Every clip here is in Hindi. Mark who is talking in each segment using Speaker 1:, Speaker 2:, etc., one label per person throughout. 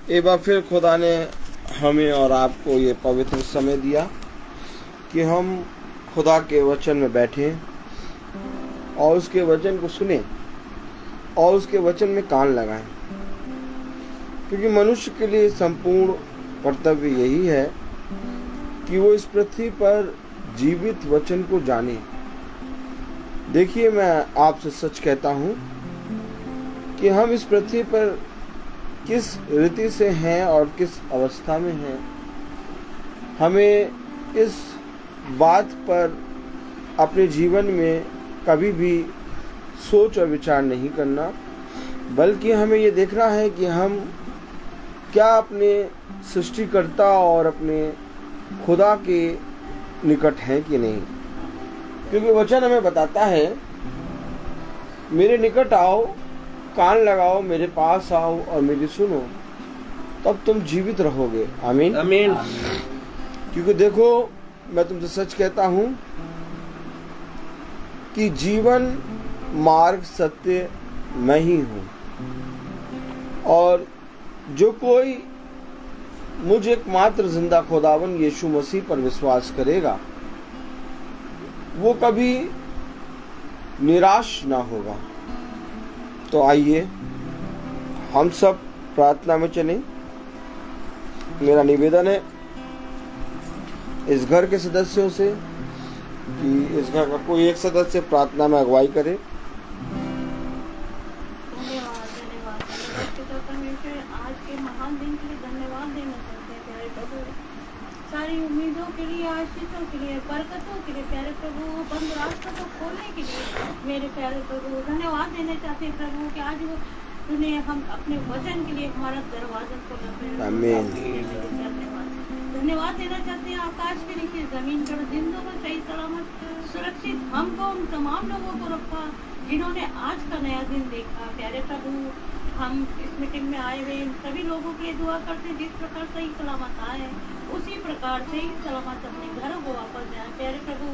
Speaker 1: एक बार फिर खुदा ने हमें और आपको ये पवित्र समय दिया कि हम खुदा के वचन में बैठें और उसके वचन को सुने और उसके वचन में कान लगाएं, क्योंकि मनुष्य के लिए संपूर्ण कर्तव्य यही है कि वो इस पृथ्वी पर जीवित वचन को जाने। देखिए, मैं आपसे सच कहता हूँ कि हम इस पृथ्वी पर किस रीति से हैं और किस अवस्था में हैं, हमें इस बात पर अपने जीवन में कभी भी सोच और विचार नहीं करना, बल्कि हमें ये देखना है कि हम क्या अपने सृष्टिकर्ता और अपने खुदा के निकट हैं कि नहीं। क्योंकि वचन हमें बताता है, मेरे निकट आओ, कान लगाओ, मेरे पास आओ और मेरी सुनो, तब तुम जीवित रहोगे। आमीन
Speaker 2: आमीन।
Speaker 1: क्योंकि देखो, मैं तुमसे सच कहता हूं कि जीवन मार्ग सत्य मैं ही हूं, और जो कोई मुझ एकमात्र जिंदा खुदावन यीशु मसीह पर विश्वास करेगा वो कभी निराश ना होगा। तो आइए हम सब प्रार्थना में चलें। मेरा निवेदन है इस घर के सदस्यों से कि इस घर का कोई एक सदस्य प्रार्थना में अगुवाई करे।
Speaker 3: आज के महान दिन के लिए धन्यवाद देना चाहते हैं प्यारे प्रभु, सारी उम्मीदों के लिए, आशीषों के लिए, बरकतों के लिए प्यारे प्रभु, बंद रास्तों को खोलने के लिए मेरे प्यारे प्रभु धन्यवाद देना चाहते हैं प्रभु कि आज वो तूने हम अपने वचन के लिए हमारा दरवाजा खोला। धन्यवाद देना चाहते हैं आकाश के नीचे जमीन पर जिंदों को सही सलामत सुरक्षित हमको उन तमाम लोगों को रखा जिन्होंने आज का नया दिन देखा। प्यारे प्रभु, हम इस मीटिंग में आए हुए सभी लोगों के लिए दुआ करते हैं, जिस प्रकार सही सलामत आए उसी प्रकार से ही सलामत अपने घरों को वापस जाए। प्यारे प्रभु,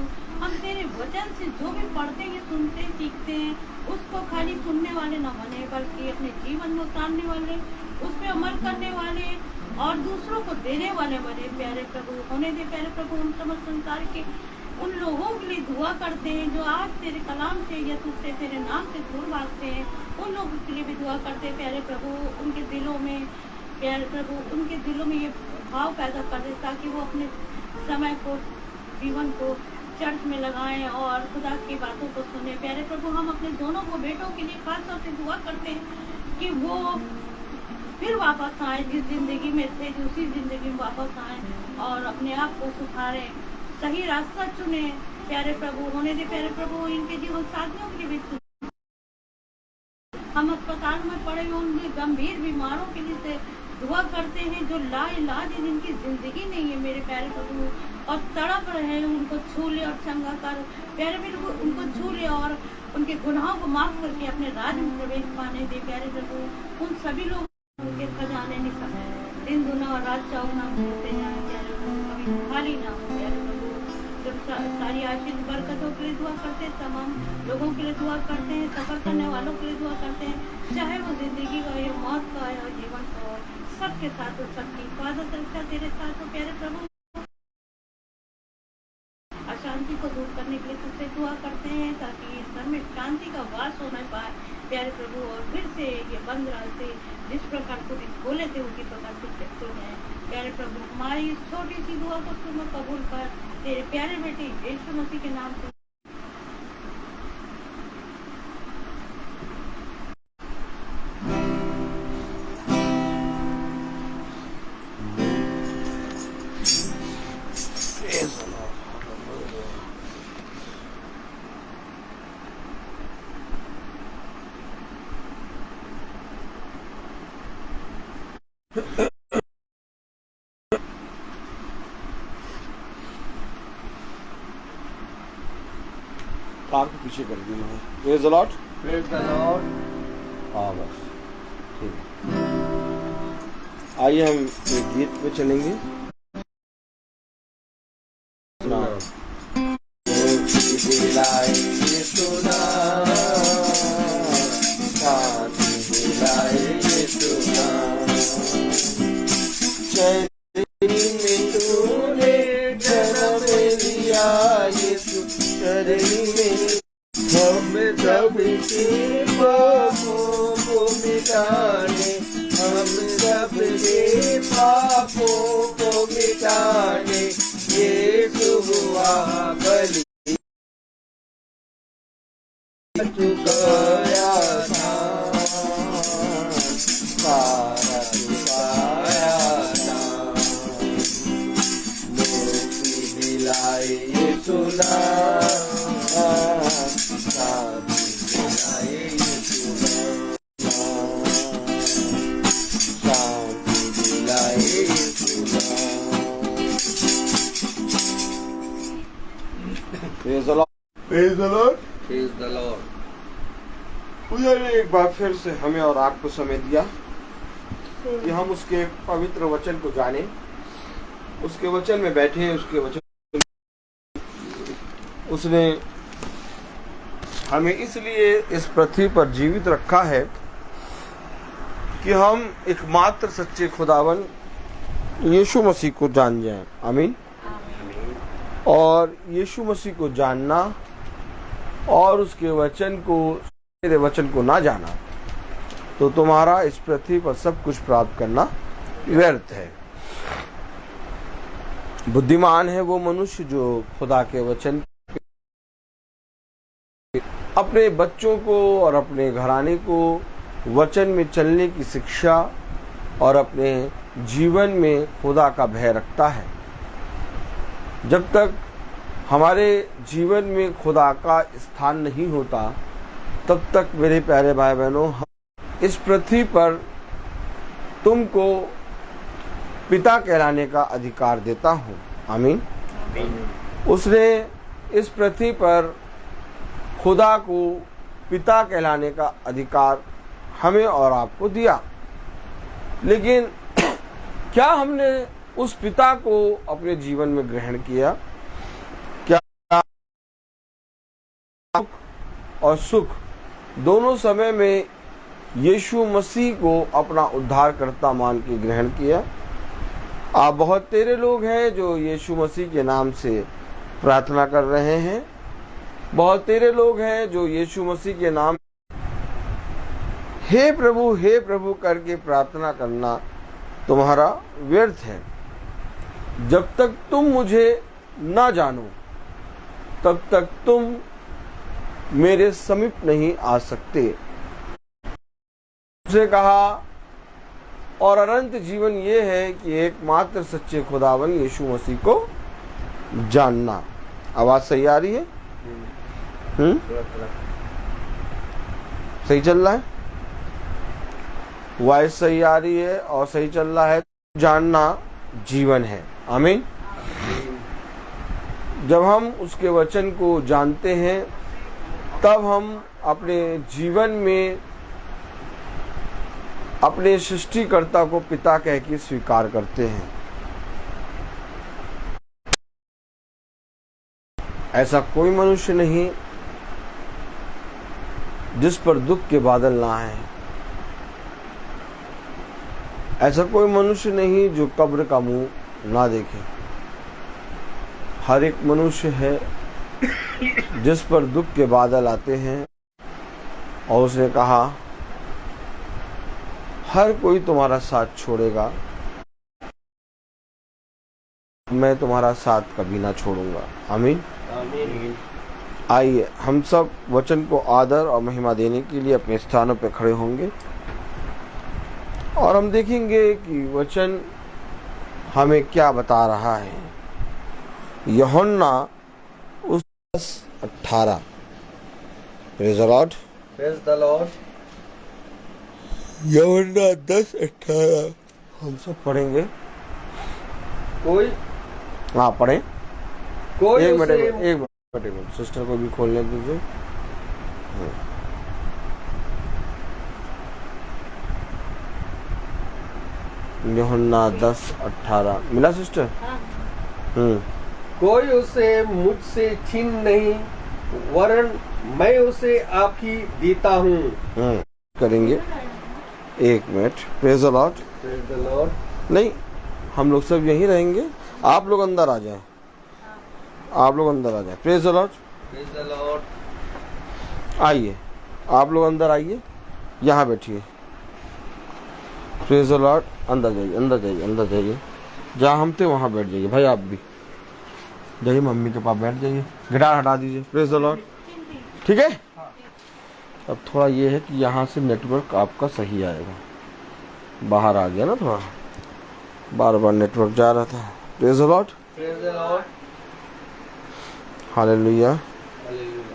Speaker 3: हम तेरे वचन से जो भी पढ़ते हैं, सुनते हैं, सीखते हैं, उसको खाली सुनने वाले न बने, बल्कि अपने जीवन में उतारने वाले, उस पर अमल करने वाले और दूसरों को देने वाले बने। प्यारे प्रभु, होने दे प्यारे प्रभु, उन समस्त संसार के उन लोगों के लिए दुआ करते हैं जो आज तेरे कलाम से या तुझसे तेरे नाम से दूर भागते हैं, उन लोगों के लिए भी दुआ करते हैं। प्यारे प्रभु, उनके दिलों में प्यारे प्रभु उनके दिलों में ये भाव पैदा कर दे ताकि वो अपने समय को, जीवन को चर्च में लगाएं और खुदा की बातों को सुने। प्यारे प्रभु, हम अपने दोनों को बेटों के लिए खास तौर से दुआ करते हैं कि वो फिर वापस आए, जिस जिंदगी में थे दूसरी जिंदगी में वापस आए और अपने आप को सुधारें, सही रास्ता चुने। प्यारे प्रभु, होने दे प्यारे प्रभु इनके जीवन साथियों के लिए भी हम अस्पताल में पड़े हुए उनके गंभीर बीमारों के लिए दुआ करते हैं जो लाइलाज जिनकी जिंदगी नहीं है मेरे प्यारे प्रभु, और तड़प रहे हैं, उनको छू ले और चंगा कर। प्यारे प्रभु, उनको छू ले और उनके गुनाहों को माफ करके अपने राज्य में प्रवेश पाने दे। प्यारे प्रभु, उन सभी लोगों के खजाने निकल दिन दुना और रात चौगुना मिलते जाए। प्यारे प्रभु, कभी खाली ना हो। प्यारे प्रभु, जब सारी आशीष बरकतों के लिए दुआ करते हैं, तमाम लोगों के लिए दुआ करते हैं, सफर करने वालों के लिए दुआ करते हैं, चाहे वो जिंदगी का या मौत का या जीवन का हो, सबके साथ सबकी हिफाजत रक्षा तेरे साथ हो। प्यारे प्रभु, अशांति को दूर करने के लिए तुझसे दुआ करते हैं ताकि इस घर में शांति का वास होना पाए। प्यारे प्रभु, और फिर से ये बंद रास्ते जिस प्रकार को बोले थे उसी प्रकार से खुल गए। प्यारे प्रभु, हमारी इस छोटी सी दुआ को तुम कबूल कर तेरे प्यारे बेटे यीशु मसीह के नाम से।
Speaker 1: कार को पीछे कर दी है। Praise the Lord.
Speaker 2: Praise the Lord.
Speaker 1: हाँ, बस ठीक है। आइए हम एक गीत पे चलेंगे। सबके पापों को मिटाने यीशु हुआ बलि चुकाया था, सारा चुकाया था। मुक्ति दिलाई यीशु नाम, शांति दिलाई यीशु नाम, शांति दिलाई यीशु नाम। Praise the Lord. Praise the Lord.
Speaker 2: Praise the Lord.
Speaker 1: खुदा ने एक बार फिर से हमें और आपको समय दिया कि हम उसके पवित्र वचन को जानें, उसके वचन में बैठे, उसके वचन। उसने हमें इसलिए इस पृथ्वी पर जीवित रखा है कि हम एकमात्र सच्चे खुदावन यीशु मसीह को जान जाएं। आमीन। और यीशु मसीह को जानना और उसके वचन को, मेरे वचन को ना जाना तो तुम्हारा इस पृथ्वी पर सब कुछ प्राप्त करना व्यर्थ है। बुद्धिमान है वो मनुष्य जो खुदा के वचन, अपने बच्चों को और अपने घराने को वचन में चलने की शिक्षा और अपने जीवन में खुदा का भय रखता है। जब तक हमारे जीवन में खुदा का स्थान नहीं होता, तब तक मेरे प्यारे भाई बहनों, इस पृथ्वी पर तुमको पिता कहलाने का अधिकार देता हूँ। आमीन। उसने इस पृथ्वी पर खुदा को पिता कहलाने का अधिकार हमें और आपको दिया, लेकिन क्या हमने उस पिता को अपने जीवन में ग्रहण किया? क्या और सुख दोनों समय में यीशु मसीह को अपना उद्धारकर्ता मान के ग्रहण किया? आप बहुत तेरे लोग हैं जो यीशु मसीह के नाम से प्रार्थना कर रहे हैं। बहुत तेरे लोग हैं जो यीशु मसीह के नाम हे प्रभु करके प्रार्थना करना तुम्हारा व्यर्थ है। जब तक तुम मुझे ना जानो, तब तक तुम मेरे समीप नहीं आ सकते। उसने कहा, और अनंत जीवन ये है कि एकमात्र सच्चे खुदावन यीशु मसीह को जानना। आवाज सही आ रही है? सही चल रहा है? वॉइस सही आ रही है और सही चल रहा है। जानना जीवन है। आमीन। जब हम उसके वचन को जानते हैं, तब हम अपने जीवन में अपने सृष्टिकर्ता को पिता कह के स्वीकार करते हैं। ऐसा कोई मनुष्य नहीं जिस पर दुख के बादल ना आए। ऐसा कोई मनुष्य नहीं जो कब्र का मुंह ना देखे। हर एक मनुष्य है जिस पर दुख के बादल आते हैं। और उसने कहा, हर कोई तुम्हारा साथ छोड़ेगा, मैं तुम्हारा साथ कभी ना छोड़ूंगा। आमीन।
Speaker 2: आमीन।
Speaker 1: आइए हम सब वचन को आदर और महिमा देने के लिए अपने स्थानों पर खड़े होंगे और हम देखेंगे कि वचन हमें क्या बता रहा है। यूहन्ना 10:18। Praise the Lord.
Speaker 2: Praise the Lord.
Speaker 1: यूहन्ना 10:18 हम सब पढ़ेंगे।
Speaker 2: कोई
Speaker 1: हाँ पढ़ें।
Speaker 2: कोई
Speaker 1: एक
Speaker 2: उसे
Speaker 1: मिनट सिस्टर को भी खोलने दीजिए। यूहन्ना 10:18 मिला सिस्टर?
Speaker 2: कोई उसे मुझसे छीन नहीं, वरन मैं उसे आप ही देता हूँ।
Speaker 1: करेंगे। एक minute. Praise the Lord.
Speaker 2: Praise the Lord.
Speaker 1: नहीं, हम लोग सब यहीं रहेंगे। आप लोग अंदर आ जाएं। आप लोग अंदर आ जाएं। Praise the Lord.
Speaker 2: Praise the Lord.
Speaker 1: आइए, आप लोग अंदर आइए, यहाँ बैठिए। Praise the Lord. अंदर जाइए, अंदर जाइए, अंदर जाइए। जहाँ हम थे वहाँ बैठ जाइए भाई, आप भी जाइए, मम्मी के पास बैठ जाइए। गिटार हटा दीजिए। Praise the Lord. ठीक है। अब थोड़ा ये है कि यहाँ से नेटवर्क आपका सही आएगा। बाहर आ गया ना, थोड़ा बार बार नेटवर्क जा रहा था। Praise the Lord.
Speaker 2: Praise the Lord.
Speaker 1: Hallelujah.
Speaker 2: Hallelujah.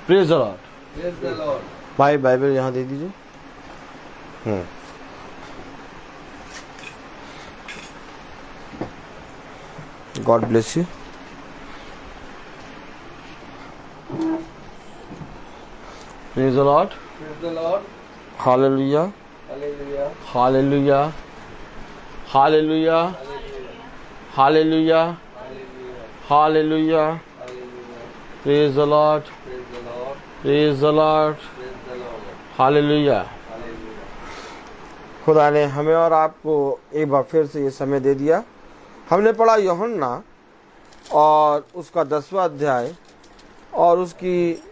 Speaker 1: Praise the Lord.
Speaker 2: Praise the Lord.
Speaker 1: भाई बाइबल यहाँ दे दीजिए। God bless you. Praise the Lord.
Speaker 2: Praise the Lord.
Speaker 1: Hallelujah,
Speaker 2: Hallelujah.
Speaker 1: Hallelujah, hallelujah,
Speaker 2: Hallelujah.
Speaker 1: Hallelujah,
Speaker 2: Hallelujah.
Speaker 1: Hallelujah.
Speaker 2: Hallelujah.
Speaker 1: Praise the Lord,
Speaker 2: Praise the Lord.
Speaker 1: Praise the Lord,
Speaker 2: Praise the Lord.
Speaker 1: Hallelujah.
Speaker 2: Hallelujah.
Speaker 1: खुदा ने हमें और आपको एक बार फिर से ये समय दे दिया। हमने पढ़ा यूहन्ना और उसका 10वां अध्याय और उसकी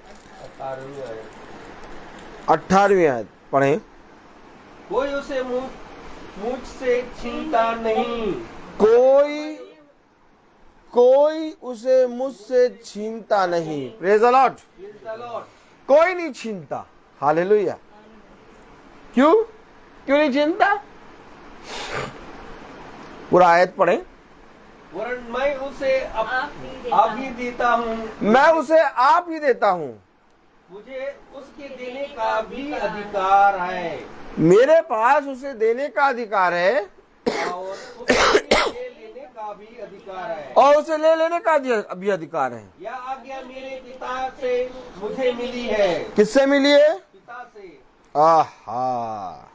Speaker 1: 18वीं आयत पढ़ें।
Speaker 2: कोई उसे मुझसे छीनता नहीं।
Speaker 1: कोई उसे मुझसे छीनता नहीं। Praise the Lord.
Speaker 2: Praise the Lord.
Speaker 1: कोई नहीं छीनता। हालेलुया। क्यों नहीं छीनता? पूरा आयत पढ़ें।
Speaker 2: वरन मैं उसे आप ही देता हूँ।
Speaker 1: मैं उसे आप ही देता हूँ।
Speaker 2: मुझे उसके देने का भी अधिकार है
Speaker 1: मेरे पास उसे देने का अधिकार है
Speaker 2: और उसे ले लेने का भी अधिकार है।
Speaker 1: और उसे ले लेने का भी अधिकार है।
Speaker 2: यह आज्ञा मेरे पिता से मुझे मिली है।
Speaker 1: किससे मिली है?
Speaker 2: पिता से।
Speaker 1: आहा,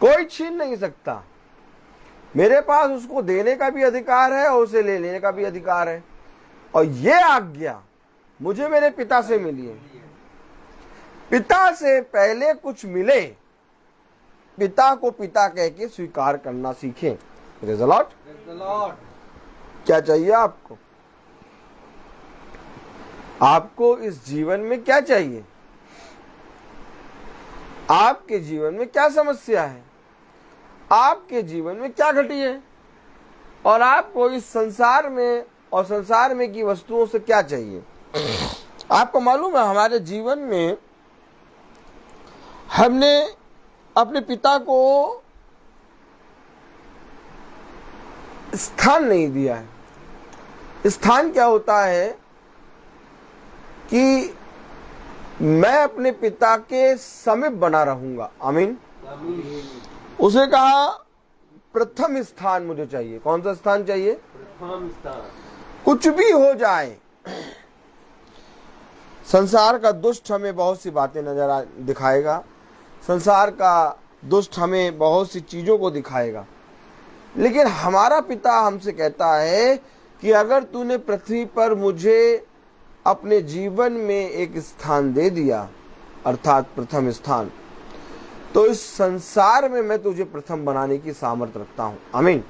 Speaker 1: कोई छीन नहीं सकता। मेरे पास उसको देने का भी अधिकार है और उसे ले लेने का भी अधिकार है। और ये आज्ञा मुझे मेरे पिता से मिली है। पिता से पहले कुछ मिले, पिता को पिता कह के स्वीकार करना सीखें। Praise the Lord.
Speaker 2: Praise the Lord.
Speaker 1: क्या चाहिए आपको? आपको इस जीवन में क्या चाहिए? आपके जीवन में क्या समस्या है? आपके जीवन में क्या घटी है? और आपको इस संसार में और संसार में की वस्तुओं से क्या चाहिए? आपको मालूम है, हमारे जीवन में हमने अपने पिता को स्थान नहीं दिया है। स्थान क्या होता है कि मैं अपने पिता के समीप बना रहूंगा। आमीन। उसे कहा प्रथम स्थान मुझे चाहिए। कौन सा स्थान चाहिए?
Speaker 2: प्रथम स्थान।
Speaker 1: कुछ भी हो जाए, संसार का दुष्ट हमें बहुत सी बातें दिखाएगा। संसार का दुष्ट हमें बहुत सी चीजों को दिखाएगा, लेकिन हमारा पिता हमसे कहता है कि अगर तूने पृथ्वी पर मुझे अपने जीवन में एक स्थान दे दिया, अर्थात प्रथम स्थान, तो इस संसार में मैं तुझे प्रथम बनाने की सामर्थ्य रखता हूं। आमीन।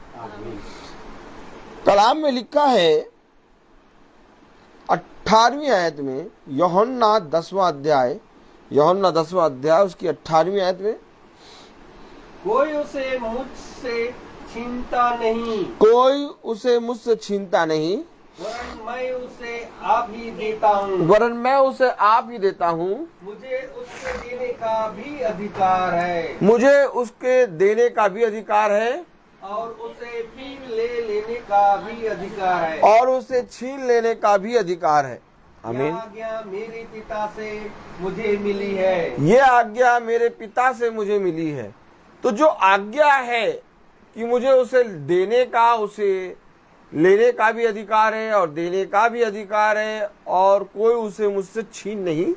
Speaker 1: कलाम में लिखा है 18वीं आयत में, यूहन्ना 10वां अध्याय उसकी 18वीं आयत में,
Speaker 2: कोई उसे मुझसे छीनता नहीं।
Speaker 1: कोई उसे मुझसे छीनता नहीं,
Speaker 2: वरन मैं उसे आप ही देता हूँ।
Speaker 1: वरन मैं उसे आप ही देता हूँ।
Speaker 2: मुझे उसके देने का भी अधिकार है
Speaker 1: मुझे उसके देने का भी अधिकार है
Speaker 2: और उसे फिर ले लेने का भी अधिकार है।
Speaker 1: और उसे छीन लेने का भी अधिकार है। आमीन।
Speaker 2: यह आज्ञा मेरे पिता से मुझे मिली है।
Speaker 1: ये आज्ञा मेरे पिता से मुझे मिली है। तो जो आज्ञा है कि मुझे उसे देने का, उसे लेने का भी अधिकार है और देने का भी अधिकार है, और कोई उसे मुझसे छीन नहीं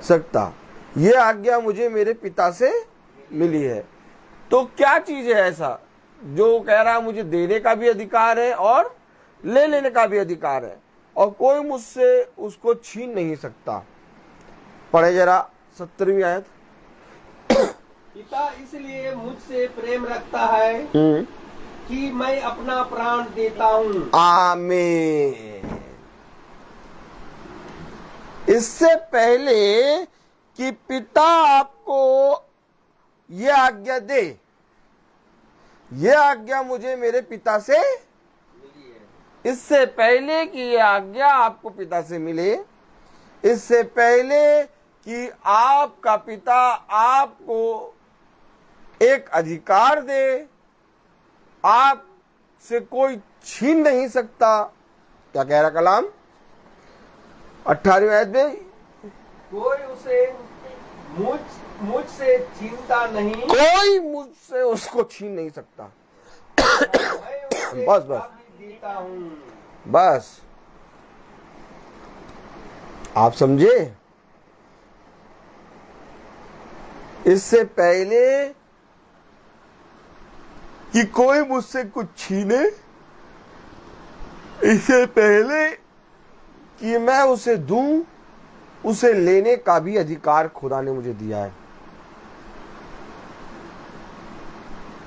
Speaker 1: सकता। ये आज्ञा मुझे मेरे पिता से मिली है। तो क्या चीज है ऐसा जो कह रहा है मुझे देने का भी अधिकार है और ले लेने का भी अधिकार है और कोई मुझसे उसको छीन नहीं सकता। पढ़े जरा 17वीं आयत।
Speaker 2: पिता इसलिए मुझसे प्रेम रखता है कि मैं अपना प्राण देता हूँ।
Speaker 1: आमीन। इससे पहले कि पिता आपको ये आज्ञा दे, ये आज्ञा मुझे मेरे पिता से, इससे पहले कि ये आज्ञा आपको पिता से मिले, इससे पहले कि आपका पिता आपको एक अधिकार दे, आपसे कोई छीन नहीं सकता। क्या कह रहा कलाम 18वीं आयत में?
Speaker 2: कोई उसे मुझसे छीनता नहीं,
Speaker 1: कोई मुझसे उसको छीन नहीं सकता।
Speaker 2: मैं उसे
Speaker 1: बस बस
Speaker 2: आज्ञा देता हूँ।
Speaker 1: बस, आप समझे? इससे पहले कि कोई मुझसे कुछ छीने, इससे पहले कि मैं उसे दूं, उसे लेने का भी अधिकार खुदा ने मुझे दिया है।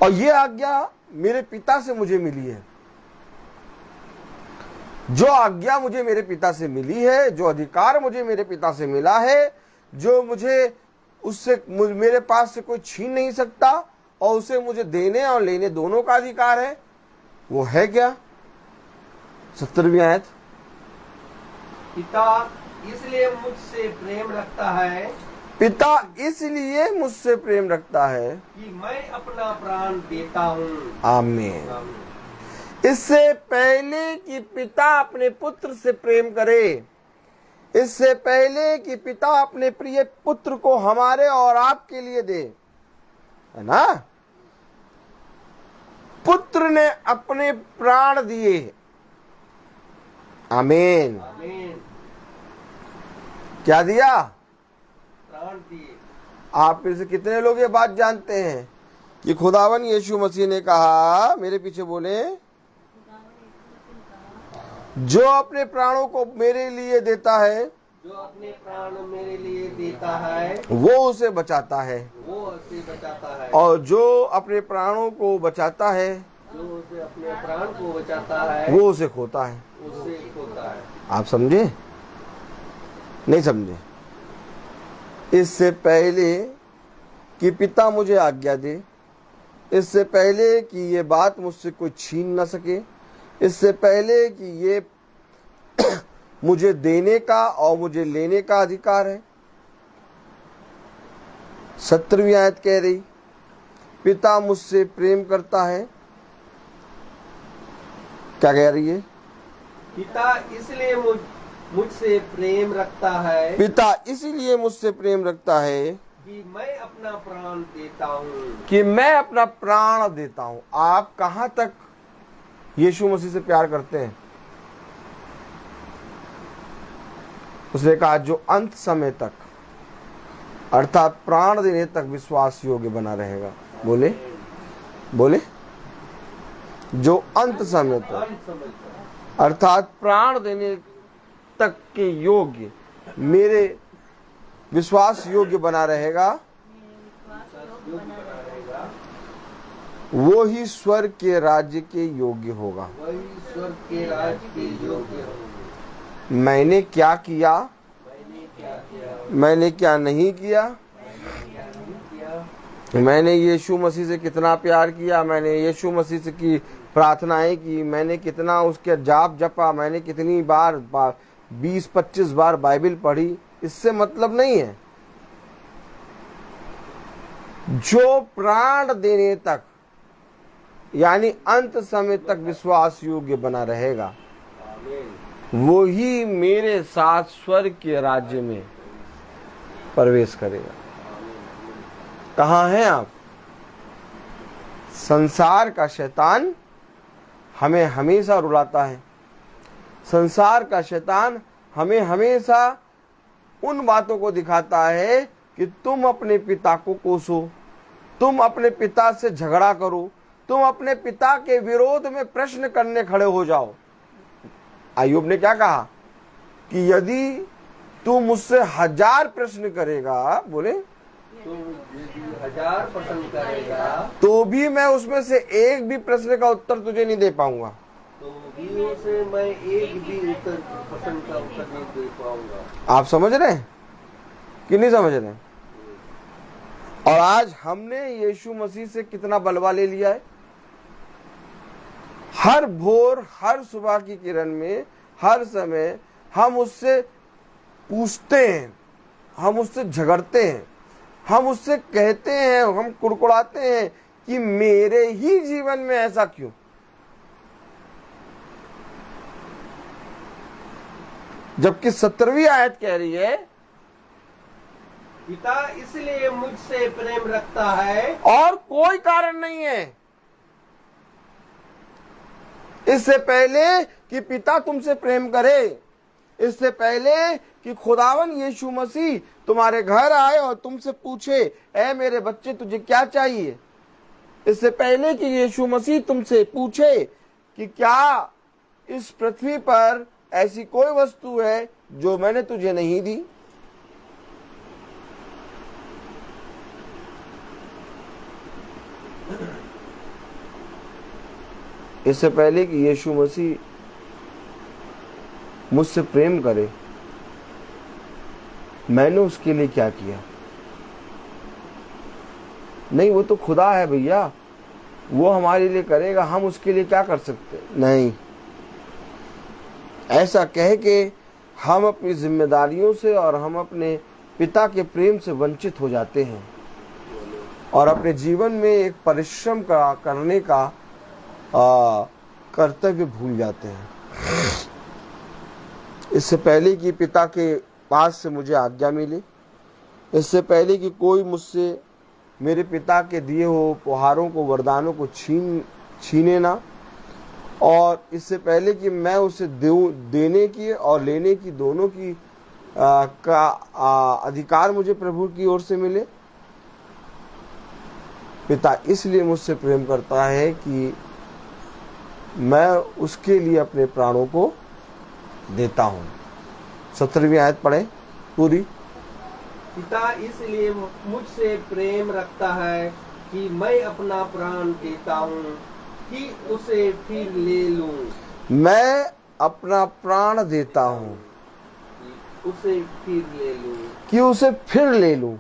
Speaker 1: और ये आज्ञा मेरे पिता से मुझे मिली है। जो आज्ञा मुझे मेरे पिता से मिली है, जो अधिकार मुझे मेरे पिता से मिला है, जो मुझे उससे मेरे पास से कोई छीन नहीं सकता और उसे मुझे देने और लेने दोनों का अधिकार है, वो है क्या? 17वीं आयत।
Speaker 2: पिता इसलिए मुझसे प्रेम रखता है
Speaker 1: पिता इसलिए मुझसे प्रेम रखता है
Speaker 2: कि मैं अपना प्राण देता हूँ।
Speaker 1: आमीन। इससे पहले कि पिता अपने पुत्र से प्रेम करे, इससे पहले कि पिता अपने प्रिय पुत्र को हमारे और आपके लिए दे, है ना, पुत्र ने अपने प्राण दिए। आमीन।
Speaker 2: आमीन।
Speaker 1: क्या दिया?
Speaker 2: प्राण दिए।
Speaker 1: आप में से कितने लोग ये बात जानते हैं कि खुदावन यीशु मसीह ने कहा, मेरे पीछे बोले, जो अपने प्राणों को मेरे लिए देता है,
Speaker 2: जो अपने प्राण मेरे लिए देता है,
Speaker 1: वो उसे बचाता है,
Speaker 2: वो उसे बचाता है।
Speaker 1: और जो अपने प्राणों को बचाता है,
Speaker 2: जो उसे अपने प्राण को बचाता है,
Speaker 1: वो उसे खोता है।
Speaker 2: उसे खोता है।
Speaker 1: आप समझे? नहीं समझे? इससे पहले कि पिता मुझे आज्ञा दे, इससे पहले कि ये बात मुझसे कोई छीन न सके, इससे पहले कि ये मुझे देने का और मुझे लेने का अधिकार है। 17वीं आयत कह रही, पिता मुझसे प्रेम करता है। क्या कह रही है?
Speaker 2: पिता इसलिए मुझसे प्रेम रखता है
Speaker 1: पिता इसीलिए मुझसे प्रेम रखता है
Speaker 2: कि मैं अपना प्राण देता हूँ।
Speaker 1: कि मैं अपना प्राण देता हूं। आप कहां तक यीशु मसीह से प्यार करते हैं? उसने कहा जो अंत समय तक, अर्थात प्राण देने तक विश्वास योग्य बना रहेगा। बोले बोले, जो अंत समय तक,
Speaker 2: अंत समय तक।
Speaker 1: अर्थात प्राण देने तक के योग्य, मेरे विश्वास योग्य बना रहेगा, वो ही स्वर्ग के राज्य के योग्य होगा।
Speaker 2: वही स्वर्ग के राज्य के योग्य होंगे।
Speaker 1: मैंने क्या किया,
Speaker 2: मैंने क्या किया,
Speaker 1: मैंने क्या नहीं किया, मैंने यीशु मसीह से कितना प्यार किया, मैंने यीशु मसीह से की प्रार्थनाएं की, मैंने कितना उसके जाप जपा, मैंने कितनी बार 20-25 बार बाइबल पढ़ी, इससे मतलब नहीं है। जो प्राण देने तक, यानी अंत समय तक विश्वास योग्य बना रहेगा, वो ही मेरे साथ स्वर्ग के राज्य में प्रवेश करेगा। कहाँ हैं आप? संसार का शैतान हमें हमेशा रुलाता है। संसार का शैतान हमें हमेशा उन बातों को दिखाता है कि तुम अपने पिता को कोसो, तुम अपने पिता से झगड़ा करो, तुम अपने पिता के विरोध में प्रश्न करने खड़े हो जाओ। अय्यूब ने क्या कहा कि यदि तू मुझसे 1000 प्रश्न करेगा, बोले
Speaker 2: तो 1000 प्रश्न करेगा
Speaker 1: तो भी मैं उसमें से एक भी प्रश्न का उत्तर तुझे नहीं दे पाऊंगा।
Speaker 2: तो भी उसे मैं एक भी प्रश्न का उत्तर नहीं दे पाऊंगा।
Speaker 1: आप समझ रहे हैं कि नहीं समझ रहे हैं? और आज हमने यीशु मसीह से कितना बलवा ले लिया है। हर भोर, हर सुबह की किरण में, हर समय हम उससे पूछते हैं, हम उससे झगड़ते हैं, हम उससे कहते हैं, हम कुड़कुड़ाते हैं कि मेरे ही जीवन में ऐसा क्यों। जबकि 17वीं आयत कह रही है
Speaker 2: पिता इसलिए मुझसे प्रेम रखता है
Speaker 1: और कोई कारण नहीं है। इससे पहले कि पिता तुमसे प्रेम करे, इससे पहले कि खुदावन यीशु मसीह तुम्हारे घर आए और तुमसे पूछे, ऐ मेरे बच्चे तुझे क्या चाहिए, इससे पहले कि यीशु मसीह तुमसे पूछे कि क्या इस पृथ्वी पर ऐसी कोई वस्तु है जो मैंने तुझे नहीं दी, इससे पहले कि यीशु मसीह मुझसे प्रेम करे, मैंने उसके लिए क्या किया? नहीं, वो तो खुदा है भैया, वो हमारे लिए करेगा, हम उसके लिए क्या कर सकते? नहीं। ऐसा कह के हम अपनी जिम्मेदारियों से और हम अपने पिता के प्रेम से वंचित हो जाते हैं और अपने जीवन में एक परिश्रम करने का कर्तव्य भूल जाते हैं। इससे पहले कि पिता के पास से मुझे आज्ञा मिले, इससे पहले कि कोई मुझसे मेरे पिता के दिए हो उपहारों को, वरदानों को छीने ना, और इससे पहले कि मैं उसे देने की और लेने की दोनों की अधिकार मुझे प्रभु की ओर से मिले। पिता इसलिए मुझसे प्रेम करता है कि मैं उसके लिए अपने प्राणों को देता हूँ। 17वीं आयत पढ़े पूरी।
Speaker 2: पिता इसलिए मुझसे प्रेम रखता है कि मैं अपना प्राण देता हूँ कि उसे फिर ले लूं।
Speaker 1: मैं अपना प्राण देता हूँ
Speaker 2: उसे फिर ले लूं।
Speaker 1: कि उसे फिर ले लूं।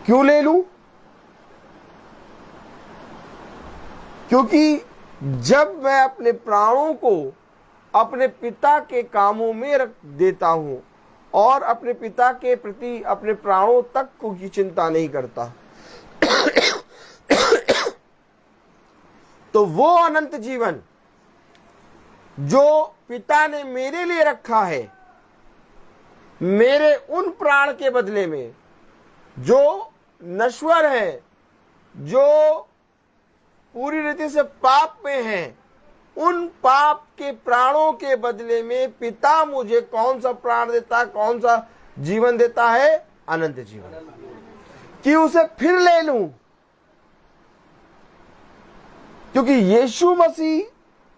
Speaker 1: क्यों ले लूं? क्योंकि जब मैं अपने प्राणों को अपने पिता के कामों में रख देता हूं और अपने पिता के प्रति अपने प्राणों तक की चिंता नहीं करता, तो वो अनंत जीवन जो पिता ने मेरे लिए रखा है, मेरे उन प्राण के बदले में जो नश्वर है, जो पूरी रीति से पाप में हैं, उन पाप के प्राणों के बदले में पिता मुझे कौन सा प्राण देता है, कौन सा जीवन देता है? अनंत जीवन। कि उसे फिर ले लूं। क्योंकि यीशु मसीह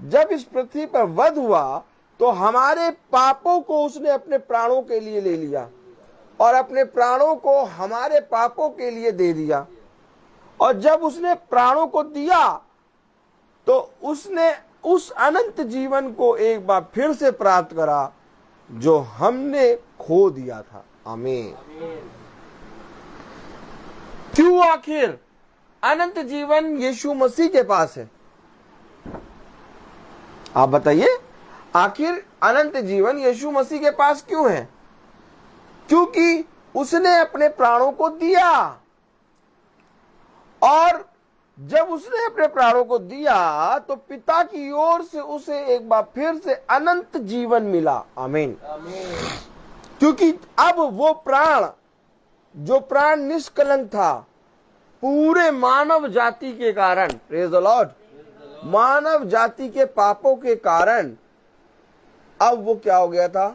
Speaker 1: जब इस पृथ्वी पर वध हुआ तो हमारे पापों को उसने अपने प्राणों के लिए ले लिया और अपने प्राणों को हमारे पापों के लिए दे दिया। और जब उसने प्राणों को दिया तो उसने उस अनंत जीवन को एक बार फिर से प्राप्त करा जो हमने खो दिया था। आमीन। क्यों आखिर अनंत जीवन यीशु मसीह के पास है? आप बताइए, आखिर अनंत जीवन यीशु मसीह के पास क्यों है? क्योंकि उसने अपने प्राणों को दिया, और जब उसने अपने प्राणों को दिया तो पिता की ओर से उसे एक बार फिर से अनंत जीवन मिला। आमीन। क्योंकि अब वो प्राण, जो प्राण निष्कलंक था पूरे मानव जाति के कारण, प्रेज द लॉर्ड, मानव जाति के पापों के कारण, अब वो क्या हो गया था?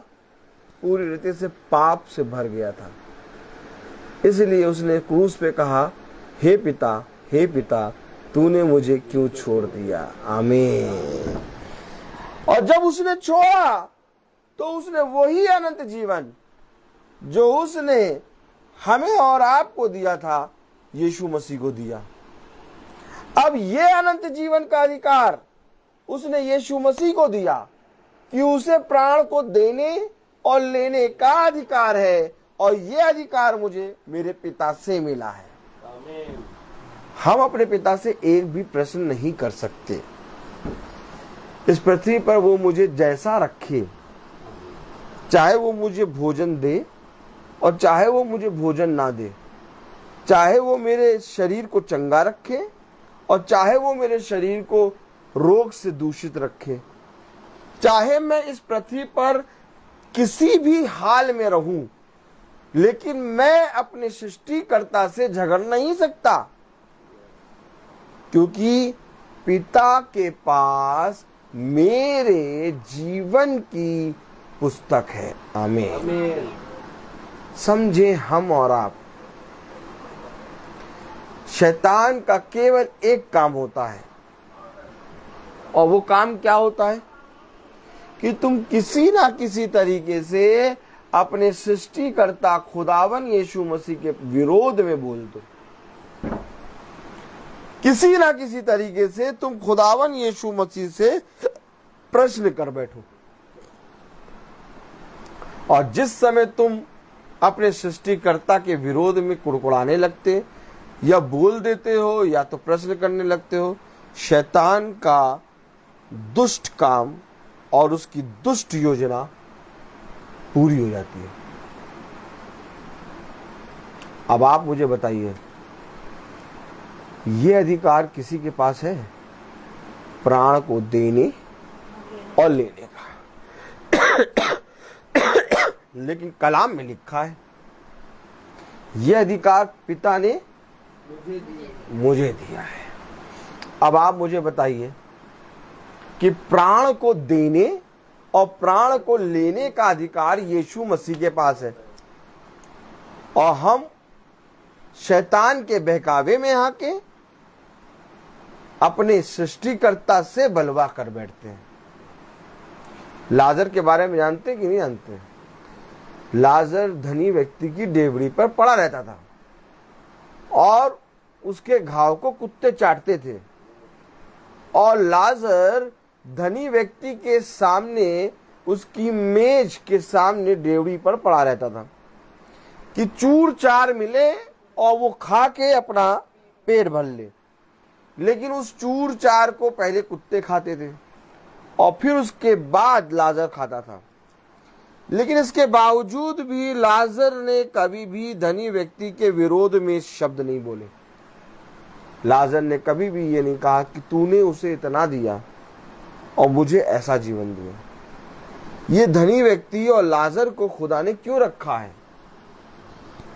Speaker 1: पूरी रीति से पाप से भर गया था। इसलिए उसने क्रूस पे कहा, हे पिता, हे पिता, तूने मुझे क्यों छोड़ दिया? आमीन। और जब उसने छोड़ा तो उसने वही अनंत जीवन जो उसने हमें और आपको दिया था, यीशु मसीह को दिया। अब ये अनंत जीवन का अधिकार उसने यीशु मसीह को दिया कि उसे प्राण को देने और लेने का अधिकार है, और ये अधिकार मुझे मेरे पिता से मिला है।
Speaker 2: आमीन।
Speaker 1: हम अपने पिता से एक भी प्रश्न नहीं कर सकते। इस पृथ्वी पर वो मुझे जैसा रखे, चाहे वो मुझे भोजन दे और चाहे वो मुझे भोजन ना दे, चाहे वो मेरे शरीर को चंगा रखे और चाहे वो मेरे शरीर को रोग से दूषित रखे, चाहे मैं इस पृथ्वी पर किसी भी हाल में रहूं, लेकिन मैं अपने सृष्टिकर्ता से झगड़ नहीं सकता, क्योंकि पिता के पास मेरे जीवन की पुस्तक है। आमीन।
Speaker 2: आमीन।
Speaker 1: समझे हम और आप, शैतान का केवल एक काम होता है, और वो काम क्या होता है कि तुम किसी ना किसी तरीके से अपने सृष्टिकर्ता खुदावन यीशु मसीह के विरोध में बोल दो। किसी ना किसी तरीके से तुम खुदावन यीशु मसीह से प्रश्न कर बैठो, और जिस समय तुम अपने सृष्टिकर्ता के विरोध में कुड़कुड़ाने लगते या बोल देते हो या तो प्रश्न करने लगते हो, शैतान का दुष्ट काम और उसकी दुष्ट योजना पूरी हो जाती है। अब आप मुझे बताइए, ये अधिकार किसी के पास है प्राण को देने और लेने का? लेकिन कलाम में लिखा है यह अधिकार पिता ने मुझे दिया है। अब आप मुझे बताइए कि प्राण को देने और प्राण को लेने का अधिकार यीशु मसीह के पास है, और हम शैतान के बहकावे में आके अपने सृष्टिकर्ता से बलवा कर बैठते हैं। लाजर के बारे में जानते हैं कि नहीं जानते? लाजर धनी व्यक्ति की डेवड़ी पर पड़ा रहता था और उसके घाव को कुत्ते चाटते थे, और लाजर धनी व्यक्ति के सामने, उसकी मेज के सामने डेवड़ी पर पड़ा रहता था कि चूर चार मिले और वो खा के अपना पेट भर ले। लेकिन उस चूर चार को पहले कुत्ते खाते थे और फिर उसके बाद लाजर खाता था। लेकिन इसके बावजूद भी लाजर ने कभी भी धनी व्यक्ति के विरोध में शब्द नहीं बोले। लाजर ने कभी भी ये नहीं कहा कि तूने उसे इतना दिया और मुझे ऐसा जीवन दिया। ये धनी व्यक्ति और लाजर को खुदा ने क्यों रखा है?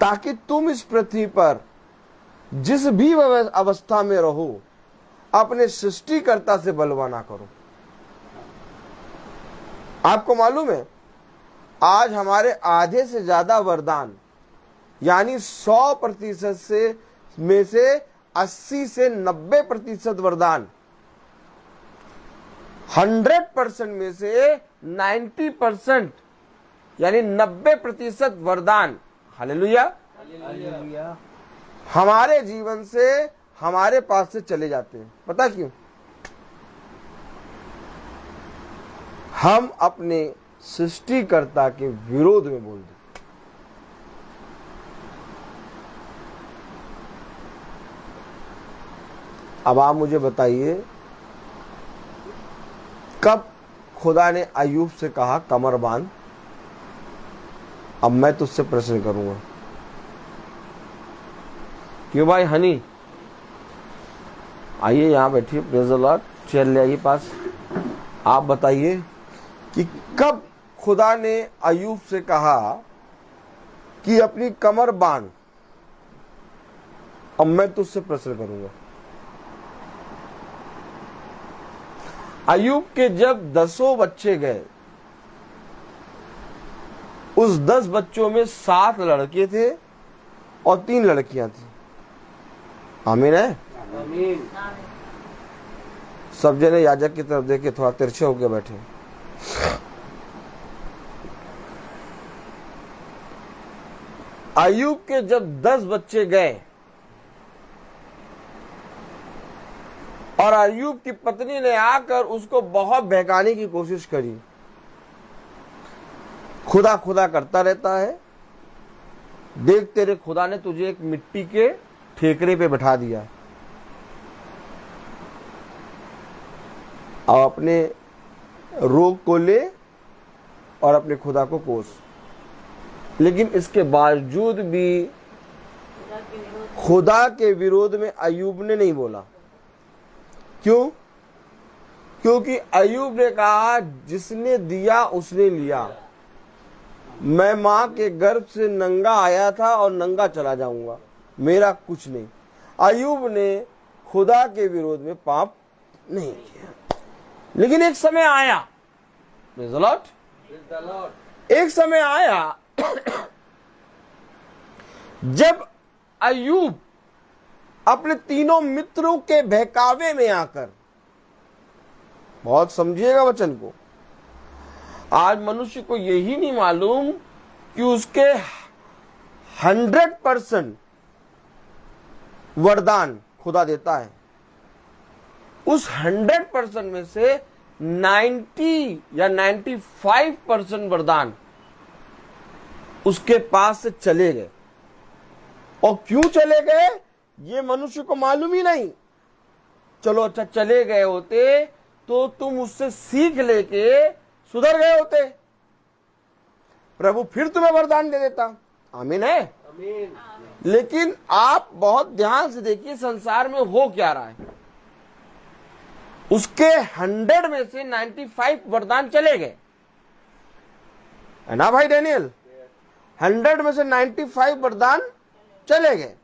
Speaker 1: ताकि तुम इस पृथ्वी पर जिस भी अवस्था में रहो, अपने सृष्टिकर्ता से बलवा ना करो। आपको मालूम है, आज हमारे आधे से ज्यादा वरदान, यानी 100% से में से 80 से 90% वरदान, 100% में से 90% यानी 90% वरदान, हालेलुया,
Speaker 2: हालेलुया,
Speaker 1: हमारे जीवन से, हमारे पास से चले जाते हैं। पता क्यों? हम अपने सृष्टिकर्ता के विरोध में बोल देते। अब आप मुझे बताइए, कब खुदा ने अय्यूब से कहा कमर बांध? अब मैं तुझसे प्रश्न करूंगा, क्यों भाई हनी? आइए यहां बैठिए, प्रेज़ द लॉर्ड, चेयर ले आइए पास। आप बताइए कि कब खुदा ने अय्यूब से कहा कि अपनी कमर बांध? अब मैं तुझसे प्रश्न करूंगा। अय्यूब के जब 10 बच्चे गए, उस 10 बच्चों में 7 लड़के थे और 3 लड़कियां थी। आमीन है?
Speaker 2: आमीन।
Speaker 1: सब जने याजक की तरफ देखे, थोड़ा तिरछे होकर बैठे। अय्यूब के जब 10 बच्चे गए और अय्यूब की पत्नी ने आकर उसको बहुत बहकाने की कोशिश करी, खुदा खुदा करता रहता है, देख तेरे खुदा ने तुझे एक मिट्टी के ठेकरे पे बैठा दिया, अब अपने रोग को ले और अपने खुदा को कोस। लेकिन इसके बावजूद भी खुदा के विरोध में अय्यूब ने नहीं बोला। क्यों? क्योंकि अय्यूब ने कहा जिसने दिया उसने लिया, मैं मां के गर्भ से नंगा आया था और नंगा चला जाऊंगा, मेरा कुछ नहीं। अय्यूब ने खुदा के विरोध में पाप नहीं किया। लेकिन एक समय आया, एक समय आया जब अय्यूब अपने तीनों मित्रों के बहकावे में आकर, बहुत समझिएगा वचन को, आज मनुष्य को यही नहीं मालूम कि उसके 100% वरदान खुदा देता है, उस 100% में से 90 या 95% वरदान उसके पास से चले गए। और क्यों चले गए ये मनुष्य को मालूम ही नहीं। चलो अच्छा, चले गए होते तो तुम उससे सीख लेके सुधर गए होते, प्रभु फिर तुम्हें वरदान दे देता। आमीन है,
Speaker 2: आमीन।
Speaker 1: लेकिन आप बहुत ध्यान से देखिए संसार में हो क्या रहा है। उसके 100 में से 95 वरदान चले गए, है ना भाई डैनियल? 100 में से 95 वरदान चले गए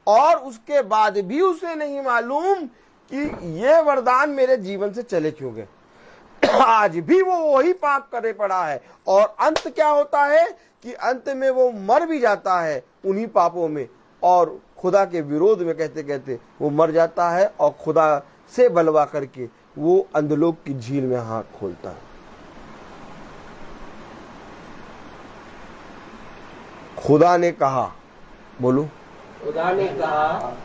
Speaker 1: और उसके बाद भी उसे नहीं मालूम कि ये वरदान मेरे जीवन से चले क्यों गए। आज भी वो वही पाप करे पड़ा है और अंत क्या होता है कि अंत में वो मर भी जाता है उन्हीं पापों में और खुदा के विरोध में कहते कहते वो मर जाता है और खुदा से बलवा करके वो अंधलोक की झील में हाथ खोलता है। खुदा ने कहा, बोलो,
Speaker 2: खुदा ने कहा,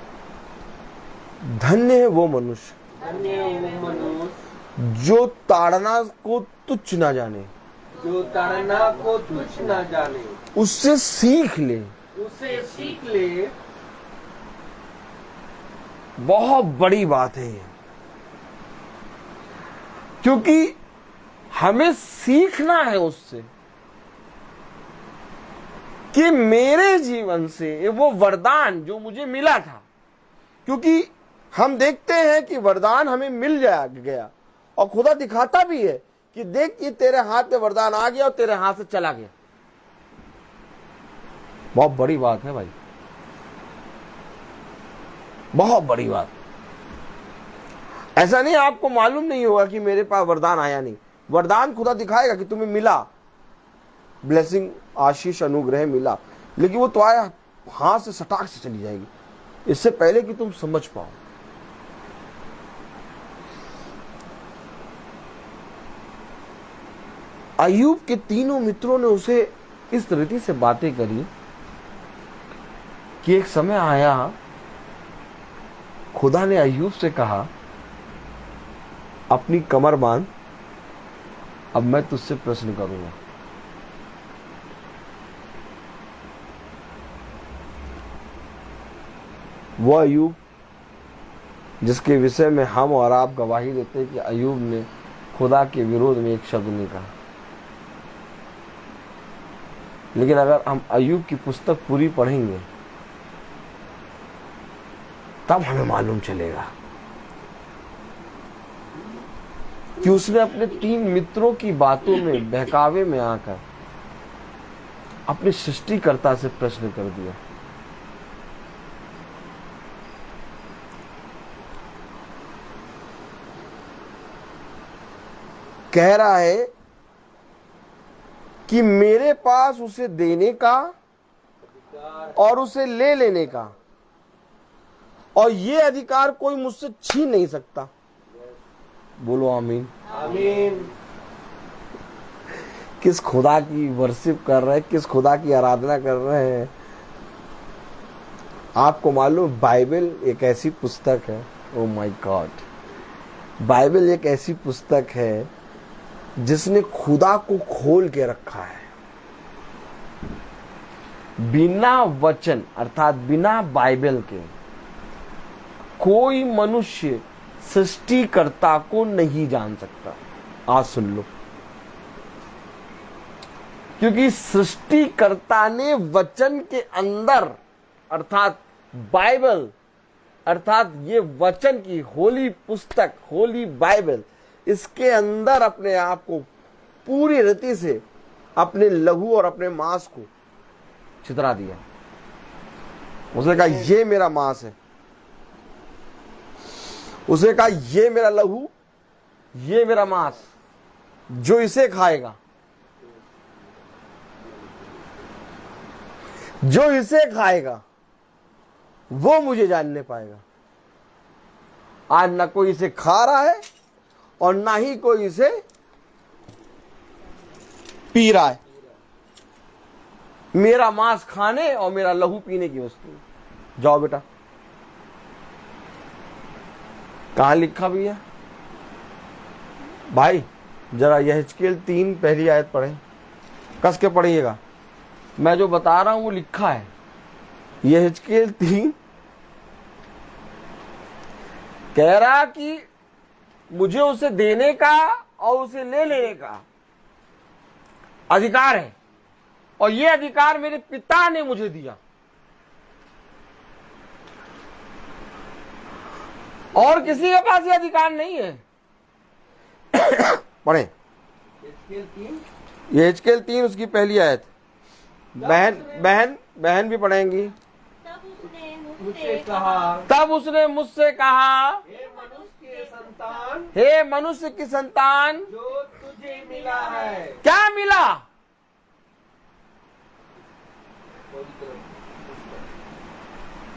Speaker 1: धन्य है वो मनुष्य,
Speaker 2: धन्य है वो मनुष्य
Speaker 1: जो ताड़ना को तुच्छ ना जाने,
Speaker 2: जो ताड़ना को तुच्छ ना जाने,
Speaker 1: उससे सीख ले,
Speaker 2: उसे सीख ले।
Speaker 1: बहुत बड़ी बात है ये, क्योंकि हमें सीखना है उससे कि मेरे जीवन से वो वरदान जो मुझे मिला था, क्योंकि हम देखते हैं कि वरदान हमें मिल गया और खुदा दिखाता भी है कि देख ये तेरे हाथ में वरदान आ गया और तेरे हाथ से चला गया। बहुत बड़ी बात है भाई, बहुत बड़ी बात। ऐसा नहीं आपको मालूम नहीं होगा कि मेरे पास वरदान आया नहीं, वरदान खुदा दिखाएगा कि तुम्हें मिला, ब्लेसिंग, आशीष, अनुग्रह मिला, लेकिन वो तुम्हारे हाथ से सटाक से चली जाएगी इससे पहले कि तुम समझ पाओ। अय्यूब के तीनों मित्रों ने उसे इस रीति से बातें करी कि एक समय आया, खुदा ने अय्यूब से कहा अपनी कमर बांध, अब मैं तुझसे प्रश्न करूंगा। वो अय्यूब जिसके विषय में हम और आप गवाही देते हैं कि अय्यूब ने खुदा के विरोध में एक शब्द नहीं कहा। लेकिन अगर हम अय्यूब की पुस्तक पूरी पढ़ेंगे तब हमें मालूम चलेगा कि उसने अपने 3 मित्रों की बातों में, बहकावे में आकर अपने सृष्टिकर्ता से प्रश्न कर दिया। कह रहा है कि मेरे पास उसे देने का और उसे ले लेने का, और ये अधिकार कोई मुझसे छीन नहीं सकता। बोलो आमीन।
Speaker 2: आमीन।
Speaker 1: किस खुदा की वर्शिप कर रहे हैं, किस खुदा की आराधना कर रहे हैं। आपको मालूम बाइबल एक ऐसी पुस्तक है, ओ माय गॉड, बाइबल एक ऐसी पुस्तक है जिसने खुदा को खोल के रखा है। बिना वचन अर्थात बिना बाइबल के कोई मनुष्य सृष्टिकर्ता को नहीं जान सकता। आज सुन लो, क्योंकि सृष्टिकर्ता ने वचन के अंदर अर्थात बाइबल अर्थात ये वचन की होली पुस्तक, होली बाइबल, इसके अंदर अपने आप को पूरी रीति से अपने लहू और अपने मांस को छितरा दिया। उसने कहा ये मेरा मांस है, उसने कहा ये मेरा लहू, ये मेरा मांस, जो इसे खाएगा, जो इसे खाएगा वो मुझे जानने पाएगा। आज ना कोई इसे खा रहा है और ना ही कोई इसे पी रहा है। मेरा मांस खाने और मेरा लहू पीने की वस्तु। जाओ बेटा, कहां लिखा भी है भाई? जरा यहेजकेल 3 पहली आयत पढ़े, कस के पढ़िएगा। मैं जो बता रहा हूं वो लिखा है। यहेजकेल 3 कह रहा कि मुझे उसे देने का और उसे ले लेने का अधिकार है, और ये अधिकार मेरे पिता ने मुझे दिया, और किसी के पास ये अधिकार नहीं है। पढ़े यहेजकेल 3 उसकी पहली आयत। बहन भी पढ़ेंगी। तब उसने मुझसे कहा, हे मनुष्य की संतान,
Speaker 2: जो तुझे मिला है।
Speaker 1: क्या मिला?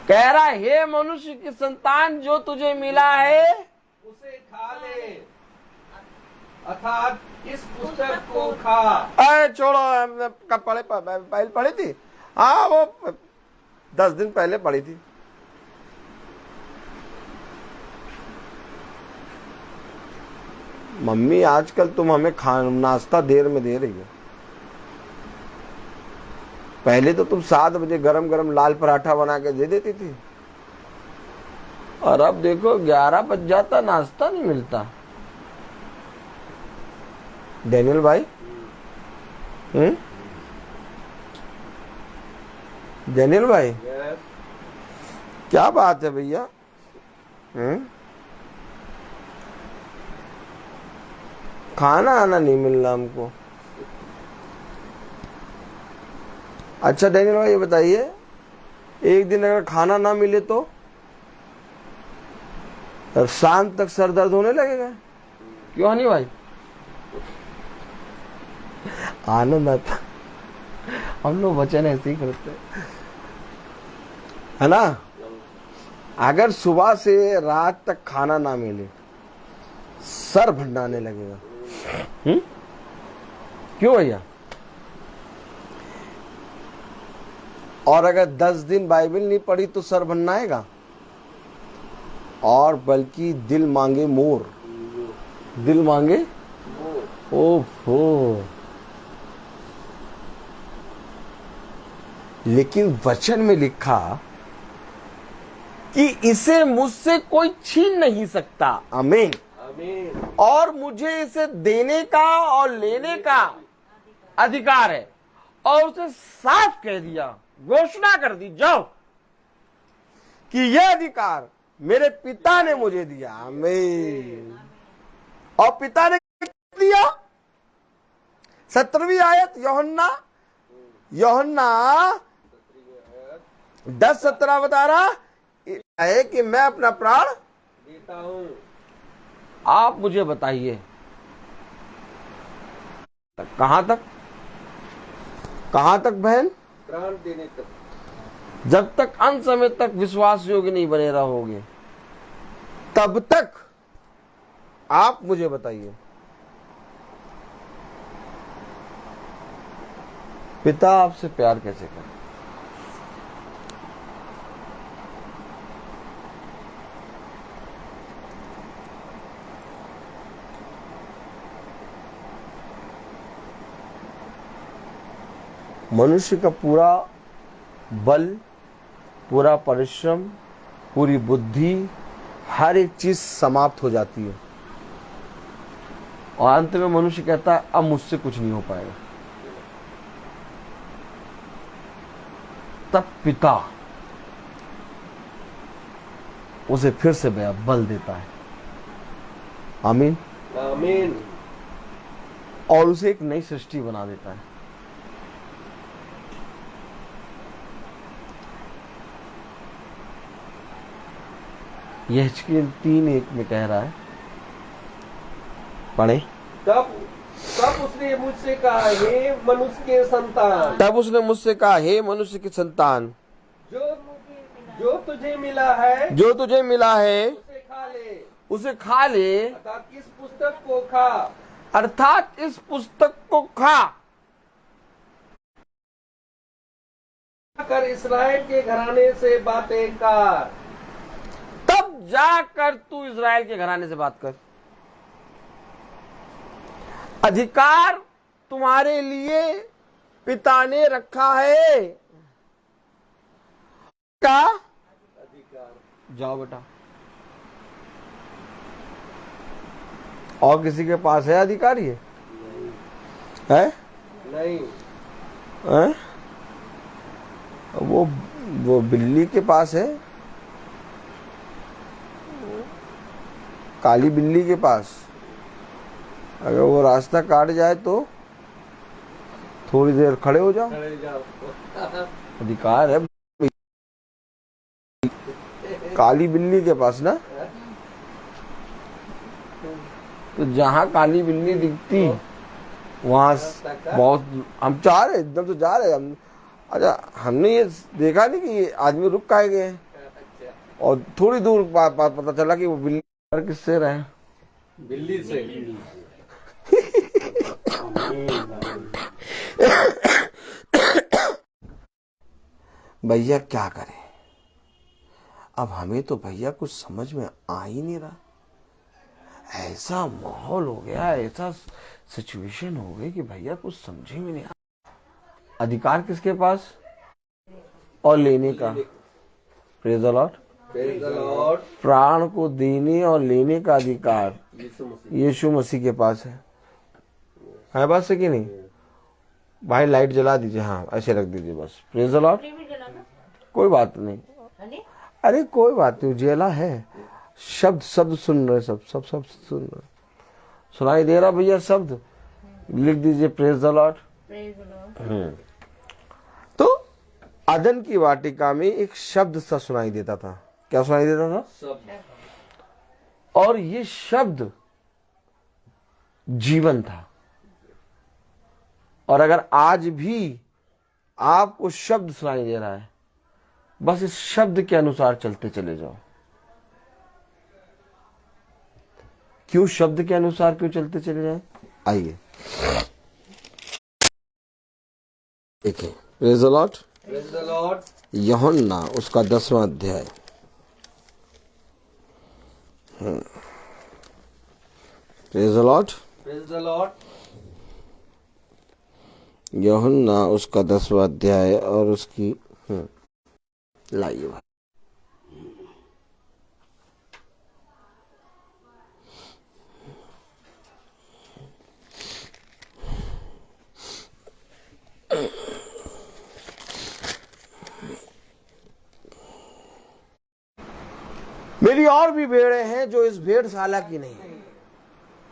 Speaker 1: कह रहा है हे मनुष्य की संतान, जो तुझे मिला है
Speaker 2: उसे खा ले, अर्थात इस पुस्तक को खा।
Speaker 1: अरे छोड़ो, कब पहले पढ़ी थी? हाँ, वो 10 दिन पहले पढ़ी थी। मम्मी आजकल तुम हमें नाश्ता देर में दे रही हो। पहले तो तुम 7 बजे गरम गरम लाल पराठा बना के दे देती थी, और अब देखो 11 बज जाता, नाश्ता नहीं मिलता। डैनियल भाई, डैनियल भाई, क्या बात है भैया? खाना आना नहीं मिल रहा हमको। अच्छा डैनियल भाई, ये बताइए, एक दिन अगर खाना ना मिले तो शाम तक सर दर्द होने लगेगा, क्यों नहीं भाई? आनंद आता। हम लोग वचन ऐसे ही करते है ना। अगर सुबह से रात तक खाना ना मिले, सर भंडाने लगेगा। क्यों भैया? और अगर 10 दिन बाइबल नहीं पढ़ी तो सर भन्नाएगा, और बल्कि दिल मांगे मोर, दिल मांगे ओहो। लेकिन वचन में लिखा कि इसे मुझसे कोई छीन नहीं सकता। आमीन। और मुझे इसे देने का और लेने का अधिकार है, और उसे साफ कह दिया, घोषणा कर दी जाओ कि यह अधिकार मेरे पिता ने मुझे दिया। आमीन। और पिता ने दिया। 17वीं आयत यूहन्ना 10:17 बता रहा है कि मैं अपना प्राण
Speaker 2: देता हूं।
Speaker 1: आप मुझे बताइए कहां तक बहन?
Speaker 2: प्राण देने तक।
Speaker 1: जब तक अंत समय तक विश्वास योग्य नहीं बने रहोगे, तब तक आप मुझे बताइए पिता आपसे प्यार कैसे करे? मनुष्य का पूरा बल, पूरा परिश्रम, पूरी बुद्धि, हर एक चीज समाप्त हो जाती है और अंत में मनुष्य कहता है अब मुझसे कुछ नहीं हो पाएगा। तब पिता उसे फिर से बल देता है। आमीन।
Speaker 2: आमीन।
Speaker 1: और उसे एक नई सृष्टि बना देता है। यह हिजकिय्येल 3:1 में कह रहा है, पढ़े।
Speaker 2: तब उसने मुझसे कहा, हे मनुष्य के संतान।
Speaker 1: तब उसने मुझसे कहा, हे मनुष्य के संतान,
Speaker 2: जो तुझे मिला है,
Speaker 1: जो तुझे मिला है
Speaker 2: उसे खा ले।
Speaker 1: उसे खा ले,
Speaker 2: अर्थात इस पुस्तक को खा।
Speaker 1: अर्थात इस पुस्तक को खा
Speaker 2: कर इस्राएल के घराने से बातें कर।
Speaker 1: तब जाकर तू इज़राइल के घराने से बात कर। अधिकार तुम्हारे लिए पिता ने रखा है। क्या
Speaker 2: अधिकार?
Speaker 1: जाओ बेटा। और किसी के पास है अधिकार? ये है
Speaker 2: नहीं।
Speaker 1: है? वो बिल्ली के पास है, काली बिल्ली के पास। अगर वो रास्ता काट जाए तो थोड़ी देर खड़े हो जाओ,
Speaker 2: खड़े जाओ।
Speaker 1: अधिकार है काली बिल्ली के पास ना। तो जहाँ काली बिल्ली दिखती वहां बहुत हम चाह रहे, एकदम तो जा रहे हम। अच्छा, हमने ये देखा नहीं कि ये आदमी रुक काहे गए और थोड़ी दूर पता चला कि वो बिल्ली किससे रहे,
Speaker 2: बिल्ली से।
Speaker 1: भैया क्या करें? अब हमें तो भैया कुछ समझ में आ ही नहीं रहा। ऐसा माहौल हो गया, ऐसा सिचुएशन हो गई कि भैया कुछ समझ में नहीं आ। अधिकार किसके पास? और लेने का। Praise the Lord.
Speaker 2: Praise the Lord.
Speaker 1: प्राण को देने और लेने का अधिकार यीशु मसीह के पास है बात से कि नहीं? भाई लाइट जला दीजिए, हाँ ऐसे रख दीजिए बस। Praise the Lord. कोई बात नहीं, अरे कोई बात नहीं, उजियाला है। शब्द सुन रहे, सब सुन रहे, सुनाई दे रहा भैया शब्द? लिख दीजिए प्रेज़ द लॉर्ड। तो अदन की वाटिका में एक शब्द सा सुनाई देता था। क्या सुनाई देता था? और ये शब्द जीवन था। और अगर आज भी आपको शब्द सुनाई दे रहा है, बस इस शब्द के अनुसार चलते चले जाओ। क्यों शब्द के अनुसार क्यों चलते चले जाए? आइए देखिए, praise the Lord.
Speaker 2: Praise the Lord.
Speaker 1: यूहन्ना उसका 10वां अध्याय। Praise the Lord.
Speaker 2: Praise the Lord.
Speaker 1: यूहन्ना उसका 10वां अध्याय और उसकी लाइए भाई। मेरी और भी भेड़ें हैं जो इस भेड़शाला की नहीं।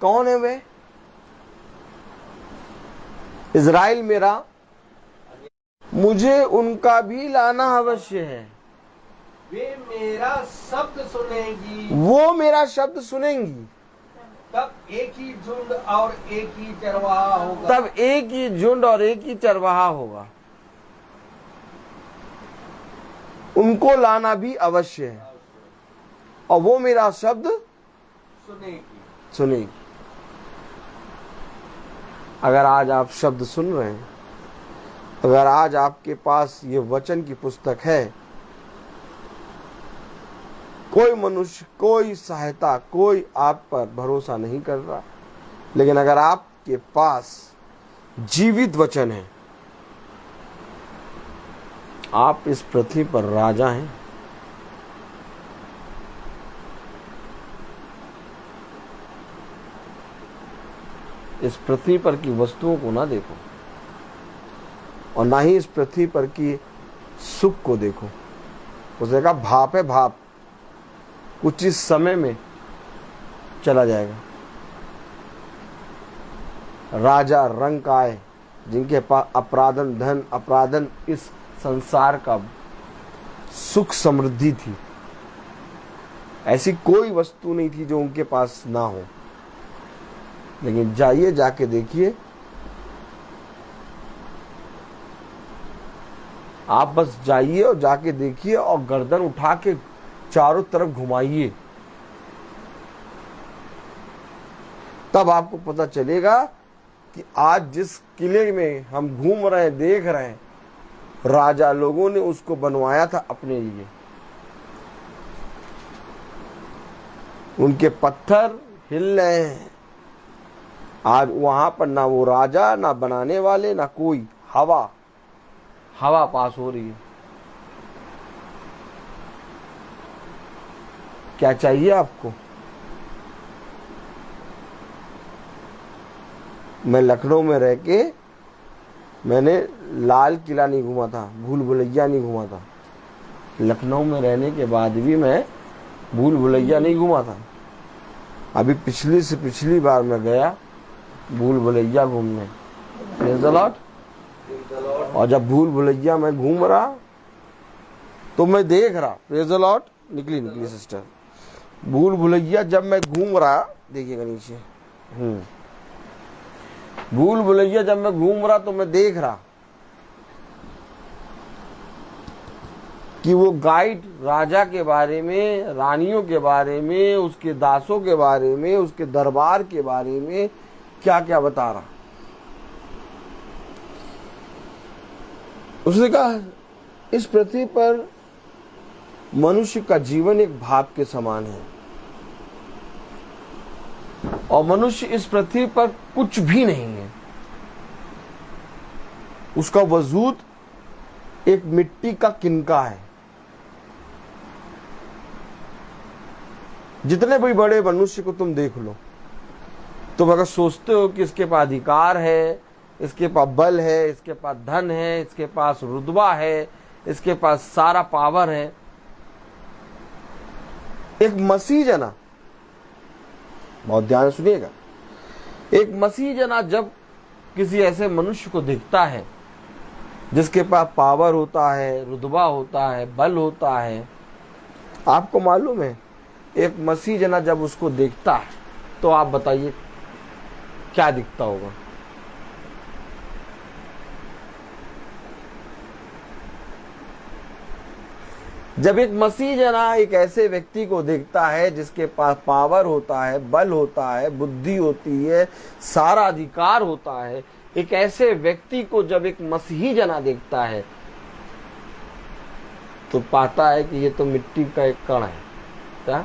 Speaker 1: कौन है वे? इज़राइल मेरा, मुझे उनका भी लाना अवश्य है।
Speaker 2: वे मेरा शब्द सुनेगी।
Speaker 1: वो मेरा शब्द सुनेंगी।
Speaker 2: तब एक ही झुंड और एक ही चरवाहा होगा।
Speaker 1: तब एक ही झुंड और एक ही चरवाहा होगा। उनको लाना भी अवश्य है और वो मेरा शब्द सुनेगी। अगर आज आप शब्द सुन रहे हैं अगर आज आपके पास ये वचन की पुस्तक है, कोई मनुष्य, कोई सहायता, कोई आप पर भरोसा नहीं कर रहा, लेकिन अगर आपके पास जीवित वचन है, आप इस पृथ्वी पर राजा हैं। इस पृथ्वी पर की वस्तुओं को ना देखो और ना ही इस पृथ्वी पर की सुख को देखो। उसने कहा भाप है, भाप कुछ इस समय में चला जाएगा। राजा रंग आए जिनके पास अपराधन धन, अपराधन इस संसार का सुख समृद्धि थी, ऐसी कोई वस्तु नहीं थी जो उनके पास ना हो। लेकिन जाइए, जाके देखिए, आप बस जाइए और जाके देखिए और गर्दन उठा के चारों तरफ घुमाइए, तब आपको पता चलेगा कि आज जिस किले में हम घूम रहे हैं, देख रहे हैं, राजा लोगों ने उसको बनवाया था अपने लिए। उनके पत्थर हिल रहे हैं। आज वहां पर ना वो राजा, ना बनाने वाले, ना कोई, हवा पास हो रही है। क्या चाहिए आपको? मैं लखनऊ में रह के मैंने लाल किला नहीं घूमा था, भूल भुलैया नहीं घूमा था। लखनऊ में रहने के बाद भी मैं भूल भुलैया नहीं घूमा था। अभी पिछली से पिछली बार मैं गया भूल भुलैया घूमने, प्रेज़ द लॉर्ड। और जब भूल भुलैया मैं घूम रहा तो मैं देख रहा, प्रेज़ द लॉर्ड, निकली सिस्टर, भूल भुलैया जब मैं घूम रहा, देखिएगा नीचे, भूल भुलैया जब मैं घूम रहा तो मैं देख रहा कि वो गाइड राजा के बारे में, रानियों के बारे में, उसके दासों के बारे में, उसके दरबार के बारे में क्या क्या बता रहा। उसने कहा इस पृथ्वी पर मनुष्य का जीवन एक भाप के समान है और मनुष्य इस पृथ्वी पर कुछ भी नहीं है। उसका वजूद एक मिट्टी का किनका है। जितने भी बड़े मनुष्य को तुम देख लो, तुम अगर सोचते हो कि इसके पास अधिकार है, इसके पास बल है, इसके पास धन है, इसके पास रुतबा है, इसके पास सारा पावर है, एक मसीह जना, बहुत ध्यान सुनिएगा, एक मसीह जना जब किसी ऐसे मनुष्य को देखता है जिसके पास पावर होता है, रुतबा होता है, बल होता है, आपको मालूम है एक मसीह जना जब उसको देखता है तो आप बताइए क्या दिखता होगा? जब एक मसीह जना एक ऐसे व्यक्ति को देखता है जिसके पास पावर होता है, बल होता है, बुद्धि होती है, सारा अधिकार होता है, एक ऐसे व्यक्ति को जब एक मसीही जना देखता है तो पाता है कि ये तो मिट्टी का एक कण है। क्या?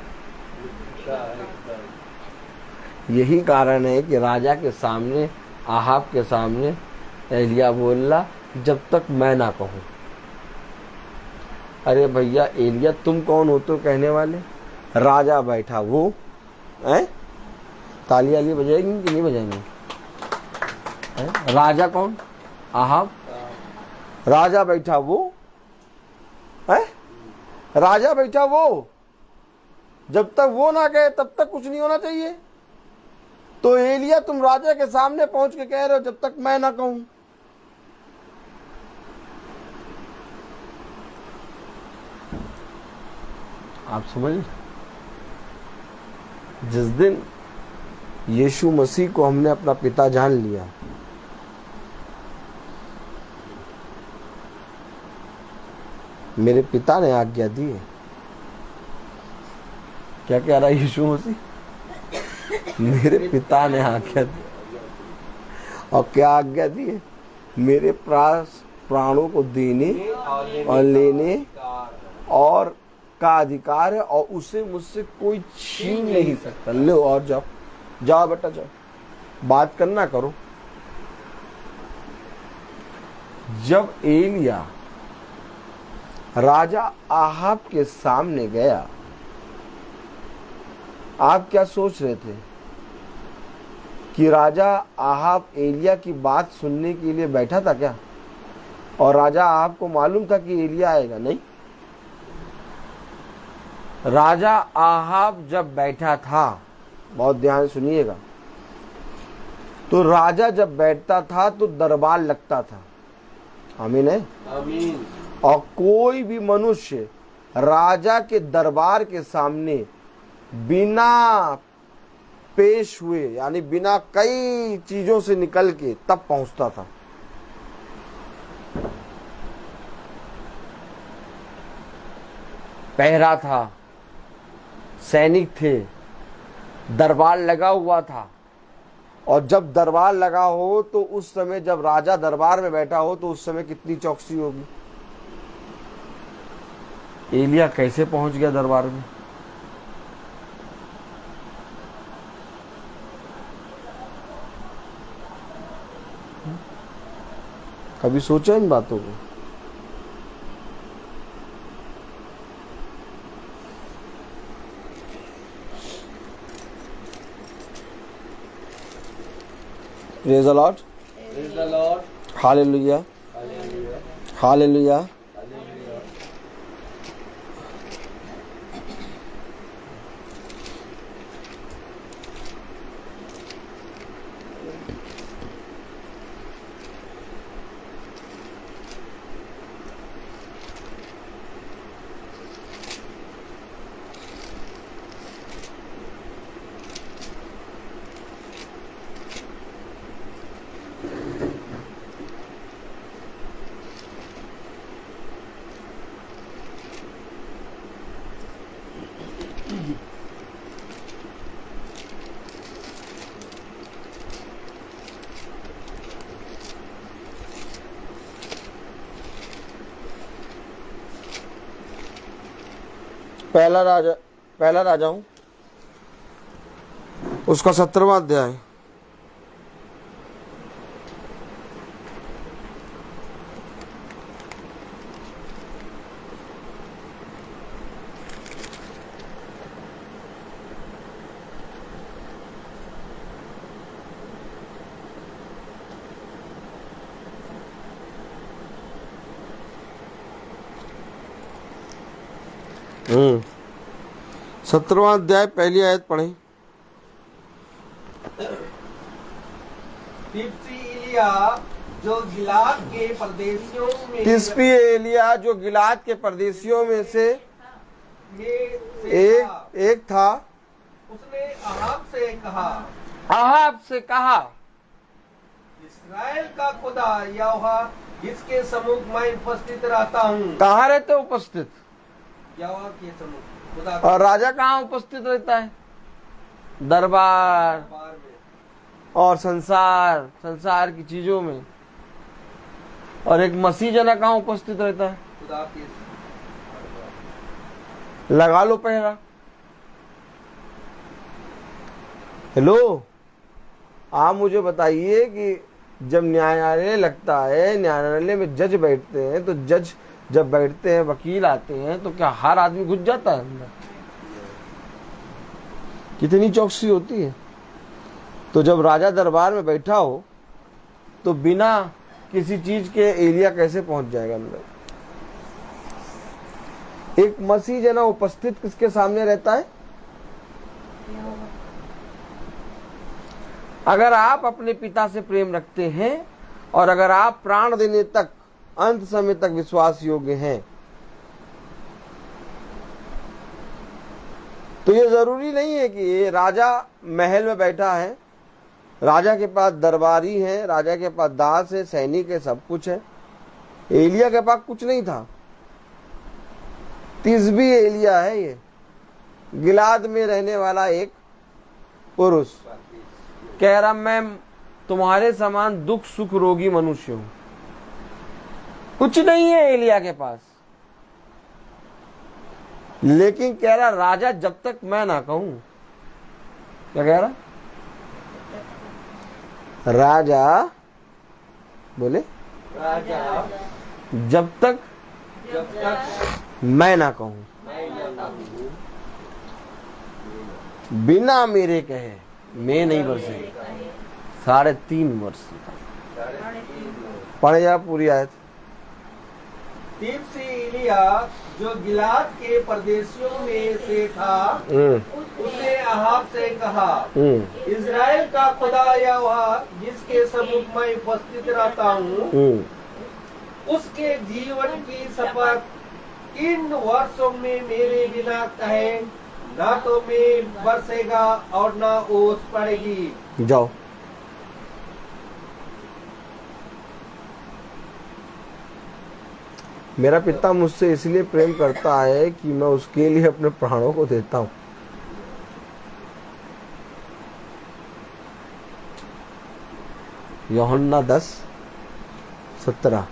Speaker 1: यही कारण है कि राजा के सामने, आहाब के सामने एलिया बोला जब तक मैं ना कहूं। अरे भैया एलिया तुम कौन हो तो कहने वाले? राजा बैठा वो है, ताली वाली बजाएंगे कि नहीं बजाएंगे? राजा कौन? आहाब। राजा बैठा वो है, राजा बैठा वो, जब तक वो ना कहे तब तक कुछ नहीं होना चाहिए। तो एलिया तुम राजा के सामने पहुंच के कह रहे हो जब तक मैं ना कहूं। आप समझ, जिस दिन यीशु मसीह को हमने अपना पिता जान लिया, मेरे पिता ने आज्ञा दी है। क्या कह रहा है यीशु मसीह? मेरे पिता ने आज्ञा दी। और क्या आज्ञा दी है? मेरे पास प्राणों को देने और लेने और का अधिकार है, और उसे मुझसे कोई छीन नहीं सकता। लो और जाओ, जाओ बेटा जाओ, बात करना करो। जब एलिया राजा आहाब के सामने गया, आप क्या सोच रहे थे कि राजा आहाब एलिया की बात सुनने के लिए बैठा था क्या? और राजा आहाब को मालूम था कि एलिया आएगा? नहीं। राजा आहाब जब बैठा था, बहुत ध्यान सुनिएगा, तो राजा जब बैठता था तो दरबार लगता था। आमीन है?
Speaker 2: आमीन।
Speaker 1: और कोई भी मनुष्य राजा के दरबार के सामने बिना पेश हुए, यानी बिना कई चीजों से निकल के तब पहुंचता था। पहरा था, सैनिक थे, दरबार लगा हुआ था। और जब दरबार लगा हो तो उस समय, जब राजा दरबार में बैठा हो तो उस समय कितनी चौकसी होगी। एलिया कैसे पहुंच गया दरबार में? कभी सोचा इन बातों को? Praise the Lord.
Speaker 2: Praise the Lord.
Speaker 1: Hallelujah.
Speaker 2: Hallelujah.
Speaker 1: Hallelujah.
Speaker 2: Hallelujah.
Speaker 1: पहला राजा हूं, उसका 17वां अध्याय। हम्म 17वां अध्याय पहली आयत पढ़े।
Speaker 2: तिब्सी एलिया जो गिलाद के परदेशियों में
Speaker 1: तिस्पी एलिया जो गिलाद के परदेशियों में से एक था,
Speaker 2: उसने अहाब से कहा,
Speaker 1: आहाब से कहा,
Speaker 2: इस्राएल का खुदा यहोवा जिसके सम्मुख मैं उपस्थित रहता हूँ।
Speaker 1: कहाँ रहते उपस्थित?
Speaker 2: यहोवा के सम्मुख, खुदा
Speaker 1: और राजा कहाँ उपस्थित रहता है? दरबार
Speaker 2: में।
Speaker 1: और संसार की चीजों में। और एक मसीह जना कहाँ उपस्थित रहता है?
Speaker 2: खुदा के
Speaker 1: लगा लो पहरा। हेलो, आप मुझे बताइए कि जब न्यायालय लगता है, न्यायालय में जज बैठते हैं, तो जज जब बैठते हैं, वकील आते हैं, तो क्या हर आदमी घुस जाता है अंदर? कितनी चौकसी होती है। तो जब राजा दरबार में बैठा हो तो बिना किसी चीज के एलिया कैसे पहुंच जाएगा अंदर? एक मसीह जना उपस्थित किसके सामने रहता है? अगर आप अपने पिता से प्रेम रखते हैं और अगर आप प्राण देने तक, अंत समय तक विश्वास योग्य हैं, तो ये जरूरी नहीं है कि ये राजा महल में बैठा है, राजा के पास दरबारी है, राजा के पास दास है, सैनिक है, सब कुछ है। एलिया के पास कुछ नहीं था। तिस्बी एलिया है, ये गिलाद में रहने वाला एक पुरुष, कह रहा मैं तुम्हारे समान दुख सुख रोगी मनुष्य हूं। कुछ नहीं है एलिया के पास, लेकिन कह रहा राजा जब तक मैं ना कहूं। क्या कह रहा? राजा बोले
Speaker 2: राजा
Speaker 1: जब तक मैं ना कहूं, बिना मेरे कहे मैं नहीं बरसेगी। 3.5 वर्ष पढ़ जा पूरी आयत।
Speaker 2: तीसरी एलिया जो गिलाद के परदेशियों में से था, उसने अहाब से कहा, इज़राइल का खुदा यहोवा जिसके सम्मुख मैं उपस्थित रहता हूँ, उसके जीवन की शपथ इन वर्षों में मेरे बिना कहे ना तो में बरसेगा और ना ओस पड़ेगी।
Speaker 1: जाओ। मेरा पिता मुझसे इसलिए प्रेम करता है कि मैं उसके लिए अपने प्राणों को देता हूं। यूहन्ना 10:17।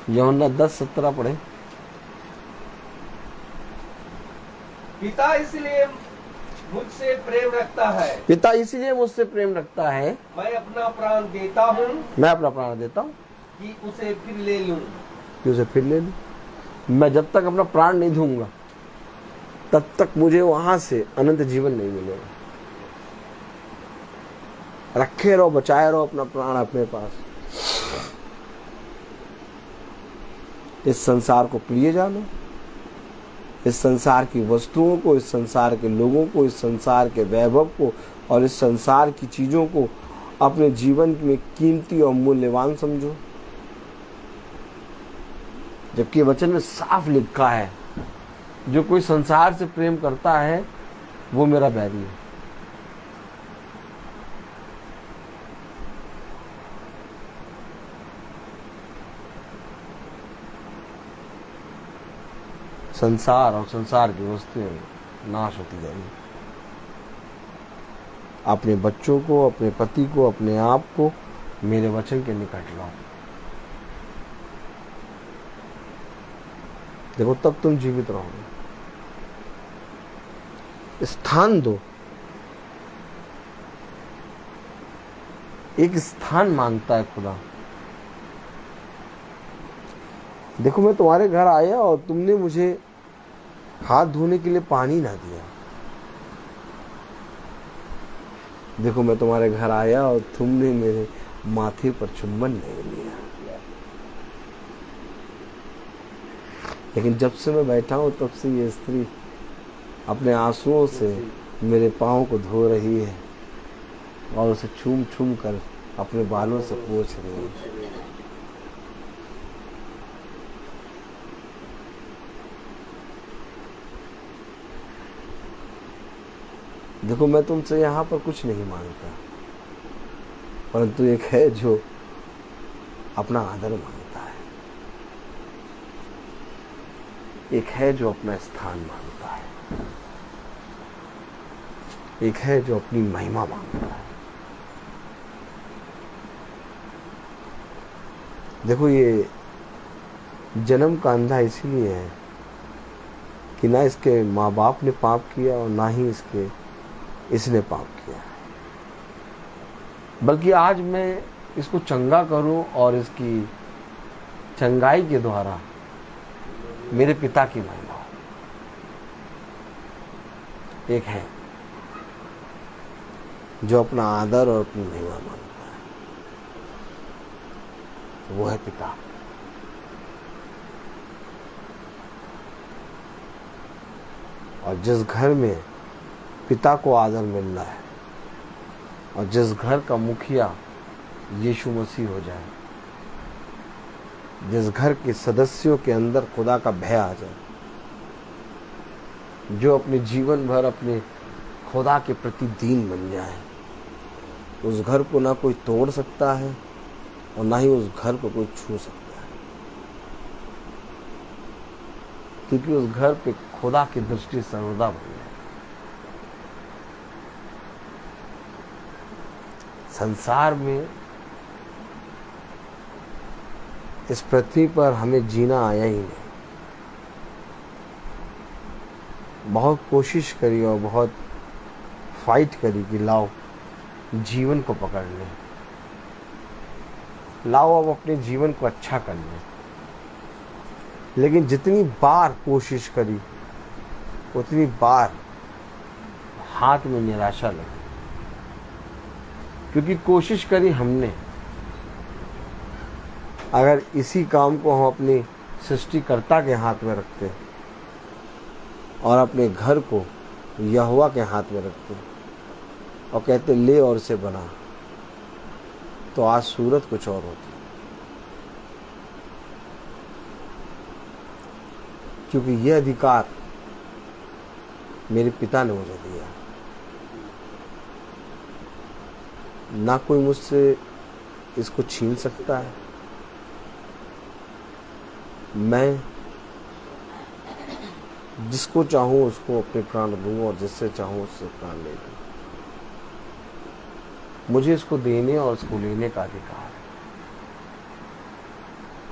Speaker 1: यूहन्ना 10:17 पढ़े।
Speaker 2: पिता इसलिए मुझसे प्रेम रखता है,
Speaker 1: पिता इसलिए मुझसे प्रेम रखता है,
Speaker 2: मैं अपना प्राण देता हूँ
Speaker 1: मैं अपना प्राण देता हूँ
Speaker 2: कि उसे फिर ले लूं।
Speaker 1: कि उसे फिर ले लूं। मैं जब तक अपना प्राण नहीं दूंगा तब तक मुझे वहां से अनंत जीवन नहीं मिलेगा। रखे रहो, बचाए रहो अपना प्राण अपने पास। इस संसार को प्रिय जानो, इस संसार की वस्तुओं को, इस संसार के लोगों को, इस संसार के वैभव को और इस संसार की चीजों को अपने जीवन में कीमती और मूल्यवान समझो। जबकि वचन में साफ लिखा है, जो कोई संसार से प्रेम करता है वो मेरा बैरी है। संसार और संसार की वस्तुएं नाश होती जाएंगी। अपने बच्चों को, अपने पति को, अपने आप को मेरे वचन के निकट लाओ। देखो तब तुम जीवित रहोगे। स्थान दो। एक स्थान मांगता है खुदा। देखो मैं तुम्हारे घर आया और तुमने मुझे हाथ धोने के लिए पानी ना दिया। देखो मैं तुम्हारे घर आया और तुमने मेरे माथे पर चुम्बन नहीं लिया। लेकिन जब से मैं बैठा हूं तब से ये स्त्री अपने आंसुओं से मेरे पाँव को धो रही है और उसे छूम छूम कर अपने बालों से पोंछ रही है। देखो मैं तुमसे यहाँ पर कुछ नहीं मांगता, परंतु एक है जो अपना आदर मांगता है, एक है जो अपना स्थान मांगता है, एक है जो अपनी महिमा मांगता है। देखो ये जन्म का अंधा इसलिए है कि ना इसके माँ बाप ने पाप किया और ना ही इसने पाप किया, बल्कि आज मैं इसको चंगा करूं और इसकी चंगाई के द्वारा मेरे पिता की महिमा हो। एक है जो अपना आदर और अपनी महिमा मांगता है, वो है पिता। और जिस घर में पिता को आदर मिल रहा है और जिस घर का मुखिया यीशु मसीह हो जाए, जिस घर के सदस्यों के अंदर खुदा का भय आ जाए, जो अपने जीवन भर अपने खुदा के प्रति दीन बन जाए, उस घर को ना कोई तोड़ सकता है और ना ही उस घर को कोई छू सकता है, क्योंकि उस घर पे खुदा की दृष्टि सर्वदा बन जाए। संसार में इस पृथ्वी पर हमें जीना आया ही नहीं। बहुत कोशिश करी और बहुत फाइट करी कि लाओ जीवन को पकड़ लें, लाओ अब अपने जीवन को अच्छा कर लें। लेकिन जितनी बार कोशिश करी उतनी बार हाथ में निराशा लगी, क्योंकि कोशिश करी हमने। अगर इसी काम को हम अपने सृष्टिकर्ता के हाथ में रखते और अपने घर को यहोवा के हाथ में रखते और कहते ले और इसे बना, तो आज सूरत कुछ और होती। क्योंकि यह अधिकार मेरे पिता ने मुझे दिया, ना कोई मुझसे इसको छीन सकता है। मैं जिसको चाहूं उसको अपने प्राण दूं और जिससे चाहूं उससे प्राण ले लूं। मुझे इसको देने और इसको लेने का अधिकार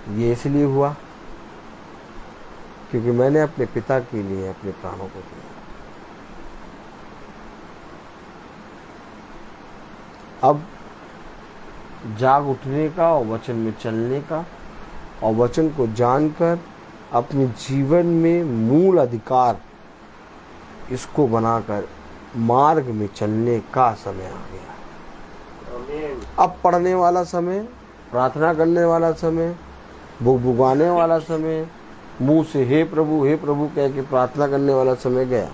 Speaker 1: है। ये इसलिए हुआ क्योंकि मैंने अपने पिता के लिए अपने प्राणों को दिया। अब जाग उठने का और वचन में चलने का और वचन को जानकर अपने जीवन में मूल अधिकार इसको बनाकर मार्ग में चलने का समय आ गया। अब पढ़ने वाला समय, प्रार्थना करने वाला समय, बुगबुगाने वाला समय, मुंह से हे प्रभु कह के प्रार्थना करने वाला समय गया।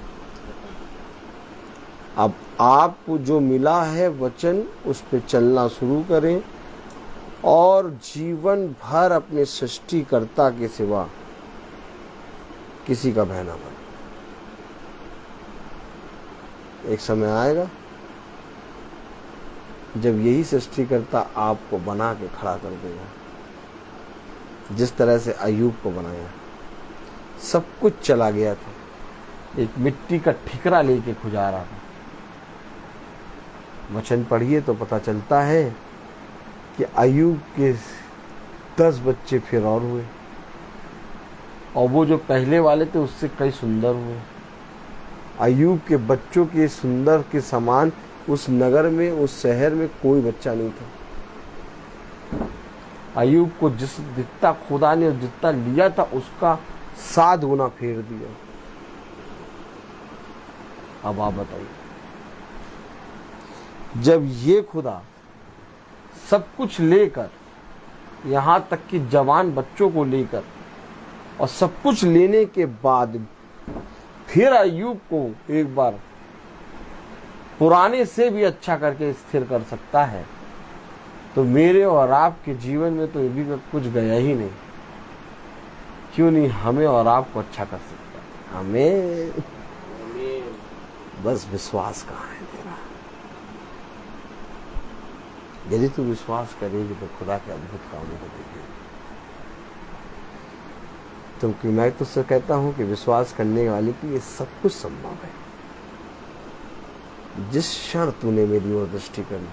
Speaker 1: अब आपको जो मिला है वचन, उस पे चलना शुरू करें और जीवन भर अपने सृष्टिकर्ता के सिवा किसी का भय ना बने। एक समय आएगा जब यही सृष्टिकर्ता आपको बना के खड़ा कर देगा, जिस तरह से अय्यूब को बनाया। सब कुछ चला गया था, एक मिट्टी का ठिकरा लेके खुजा रहा था। वचन पढ़िए तो पता चलता है कि अय्यूब के 10 बच्चे फिर और हुए, और वो जो पहले वाले थे उससे कई सुंदर हुए। अय्यूब के बच्चों के सुंदर के समान उस नगर में, उस शहर में कोई बच्चा नहीं था। अय्यूब को जितना खुदा ने जितना लिया था उसका 7 गुना फेर दिया। अब आप बताइए, जब ये खुदा सब कुछ लेकर, यहां तक कि जवान बच्चों को लेकर, और सब कुछ लेने के बाद फिर अय्यूब को एक बार पुराने से भी अच्छा करके स्थिर कर सकता है, तो मेरे और आपके जीवन में तो अभी तक कुछ गया ही नहीं। क्यों नहीं हमें और आपको अच्छा कर सकता? हमें बस विश्वास कहाँ है तेरा? यदि तू विश्वास करेगी तो खुदा के अद्भुत कामों को देखेगी। क्योंकि मैं तुझसे कहता हूं कि विश्वास करने वाले की ये सब कुछ संभव है। जिस क्षण तूने मेरी ओर दृष्टि करी,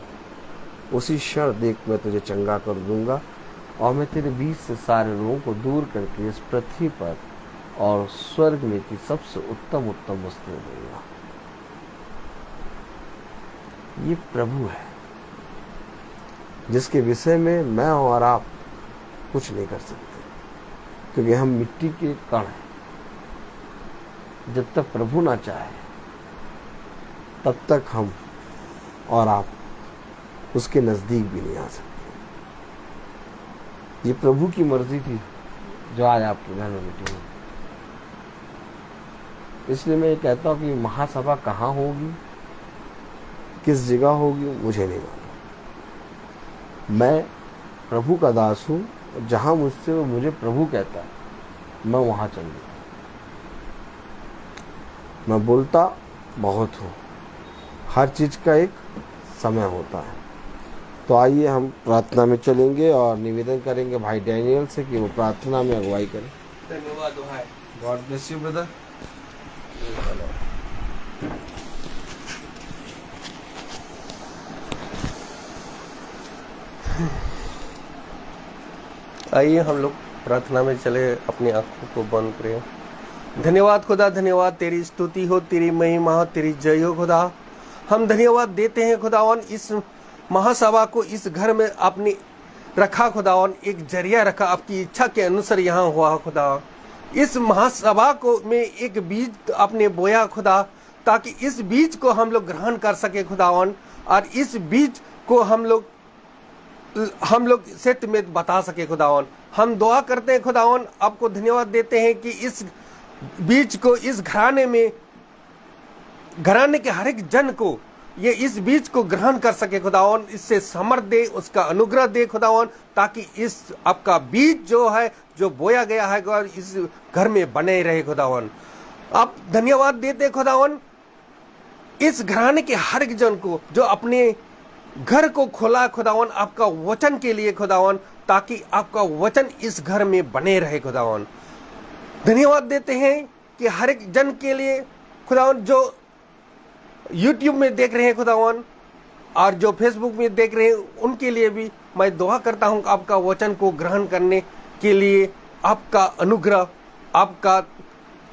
Speaker 1: उसी क्षण देख मैं तुझे चंगा कर दूंगा और मैं तेरे बीच से सारे रोगों को दूर करके इस पृथ्वी पर और स्वर्ग में की सबसे उत्तम उत्तम वस्तुएं दूंगा। ये प्रभु है जिसके विषय में मैं और आप कुछ नहीं कर सकते, क्योंकि हम मिट्टी के कण हैं। जब तक प्रभु ना चाहे तब तक हम और आप उसके नजदीक भी नहीं आ सकते। ये प्रभु की मर्जी थी जो आज आपके घर में मीटिंग हुई। इसलिए मैं ये कहता हूं कि महासभा कहाँ होगी, किस जगह होगी, मुझे नहीं मालूम। मैं प्रभु का दास हूं, जहां मुझसे वो मुझे प्रभु कहता है मैं वहां चल गया। मैं बोलता बहुत हूं, हर चीज का एक समय होता है। तो आइए हम प्रार्थना में चलेंगे और निवेदन करेंगे भाई डैनियल से कि वो प्रार्थना में अगुवाई करें।
Speaker 2: धन्यवाद भाई।
Speaker 1: God bless you brother.
Speaker 4: आइए हम लोग प्रार्थना में चले, अपनी आंखों को बंद करें। धन्यवाद खुदा, धन्यवाद, तेरी स्तुति हो, तेरी महिमा हो, तेरी जय हो खुदा। हम धन्यवाद देते हैं खुदावन, इस महासभा को इस घर में आपने रखा खुदावन, एक जरिया रखा, आपकी इच्छा के अनुसार यहाँ हुआ खुदा। इस महासभा को में एक बीज आपने बोया खुदा, ताकि इस बीज को हम लोग ग्रहण कर सके खुदावन, और इस बीज को हम लोग सत्य में बता सके खुदावन। हम दुआ करते हैं खुदावन, आपको धन्यवाद देते हैं कि इस बीज को इस घराने के हर एक जन को ये इस बीज को ग्रहण कर सके खुदावन, इससे समर्थ दे, उसका अनुग्रह दे खुदावन, ताकि इस आपका बीज जो है जो बोया गया है इस घर में बने रहे खुदावन। आप धन्यवाद देते खुदावन, इस घराने के हर एक जन को जो अपने घर को खोला खुदावन आपका वचन के लिए खुदावन, ताकि आपका वचन इस घर में बने रहे खुदावन। धन्यवाद देते हैं कि हर एक जन के लिए खुदावन, जो YouTube में देख रहे हैं खुदावन और जो फेसबुक में देख रहे हैं, उनके लिए भी मैं दुआ करता हूं कि आपका वचन को ग्रहण करने के लिए आपका अनुग्रह, आपका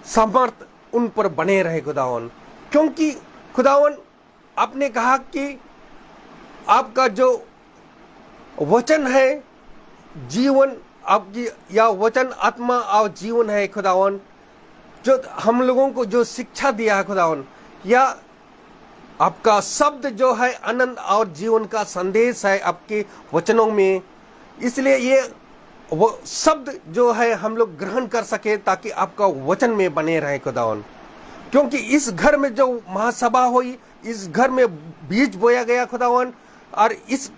Speaker 4: समर्थ उन पर बने रहे खुदावन। क्योंकि खुदावन आपने कहा कि आपका जो वचन है जीवन, आपकी या वचन आत्मा और जीवन है खुदावन, जो हम लोगों को जो शिक्षा दिया है खुदावन, या आपका शब्द जो है आनंद और जीवन का संदेश है आपके वचनों में। इसलिए ये वो शब्द जो है हम लोग ग्रहण कर सके, ताकि आपका वचन में बने रहे खुदावन। क्योंकि इस घर में जो महासभा हुई, इस घर में बीज बोया गया खुदावन, और इस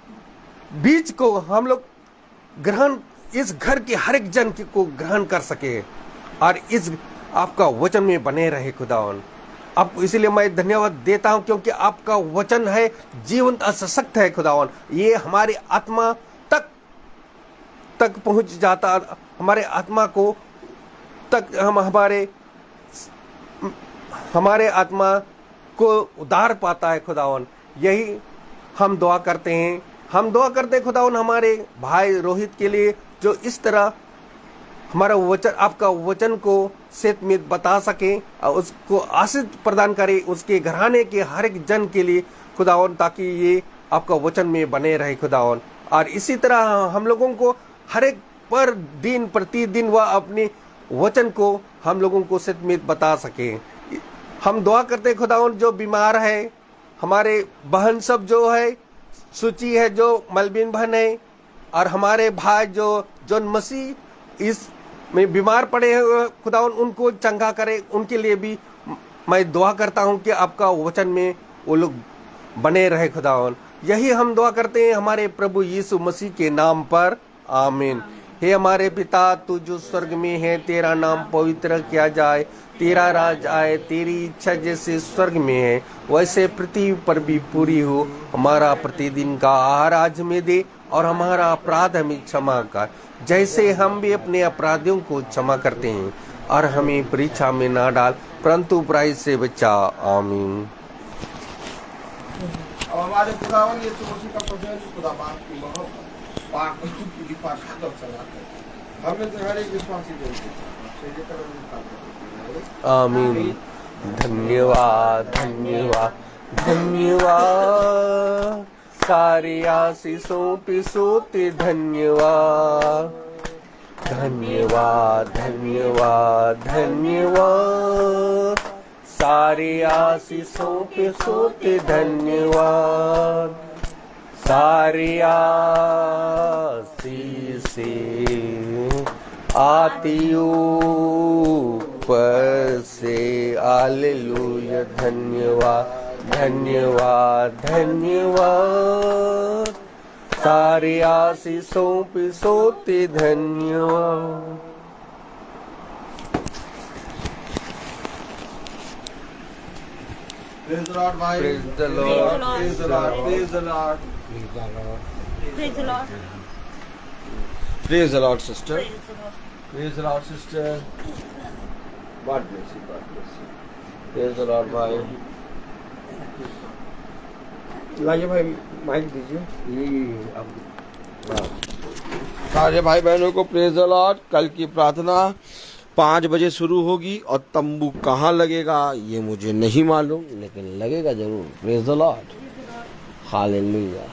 Speaker 4: बीज को हम लोग ग्रहण, इस घर के हर एक जन को ग्रहण कर सके और इस आपका वचन में बने रहे खुदावन। आपको इसलिए मैं धन्यवाद देता हूं, क्योंकि आपका वचन है जीवंत और सशक्त है खुदावन। ये हमारे आत्मा तक पहुंच जाता, हमारे आत्मा को तक हमारे आत्मा को उद्धार पाता है खुदावन। यही हम दुआ करते हैं। हम दुआ करते हैं खुदावन हमारे भाई रोहित के लिए, जो इस तरह हमारा वचन, आपका वचन को सत्य में बता सके और उसको आशीष प्रदान करे उसके घराने के हर एक जन के लिए खुदावन, ताकि ये आपका वचन में बने रहे खुदावन। और इसी तरह हम लोगों को हर एक पर दिन प्रतिदिन वह अपने वचन को हम लोगों को सत्य में बता सके। हम दुआ करते हैं खुदावन, जो बीमार है, हमारे बहन सब जो है, सूची है जो मलबिन बहन है, और हमारे भाई जो जॉन मसीह इस में बीमार पड़े हैं खुदावन, उनको चंगा करे। उनके लिए भी मैं दुआ करता हूं कि आपका वचन में वो लोग बने रहे खुदावन। यही हम दुआ करते हैं हमारे प्रभु यीशु मसीह के नाम पर, आमीन। हे हमारे पिता, तू जो स्वर्ग में है, तेरा नाम पवित्र किया जाए, तेरा राज आए, तेरी इच्छा जैसे स्वर्ग में है वैसे पृथ्वी पर भी पूरी हो। हमारा प्रतिदिन का आहार आज हमें दे, और हमारा अपराध हमें क्षमा कर, जैसे हम भी अपने अपराधियों को क्षमा करते हैं, और हमें परीक्षा में ना डाल, परंतु बुराई से बचा, आमीन।
Speaker 1: अब हमारे खुदावन यीशु मसीह का प्रभु खुदा बाप की मोहब्बत पाक की कृपा खातर चलाते हैं। हमने तो हर एक विश्वासी को
Speaker 4: आमीन। धन्यवाद, धन्यवाद, धन्यवाद, सारी आशीषों पे सोते धन्यवाद, धन्यवाद, धन्यवाद, धन्यवाद, सारी आशीषों पे सोते धन्यवाद, सारी आशीषें आती ऊपर से, हालेलुया। धन्यवाद, धन्यवाद, धन्यवाद, सारी आशीषों पे सोते धन्यवाद।
Speaker 1: Praise the Lord, भाई।
Speaker 4: Praise the Lord.
Speaker 1: Praise the Lord. Praise the Lord.
Speaker 3: Praise the Lord.
Speaker 1: Praise the Lord, sister.
Speaker 3: Praise the Lord.
Speaker 1: Praise the Lord, sister. God bless you. God bless you. Praise the Lord, भाई। लाइए भाई, माइक दीजिए।
Speaker 4: ये अब
Speaker 1: हाँ। सारे भाई बहनों को प्रेज द लॉर्ड। कल की प्रार्थना 5 बजे शुरू होगी और तंबू कहाँ लगेगा ये मुझे नहीं मालूम, लेकिन लगेगा जरूर। Praise the Lord, hallelujah.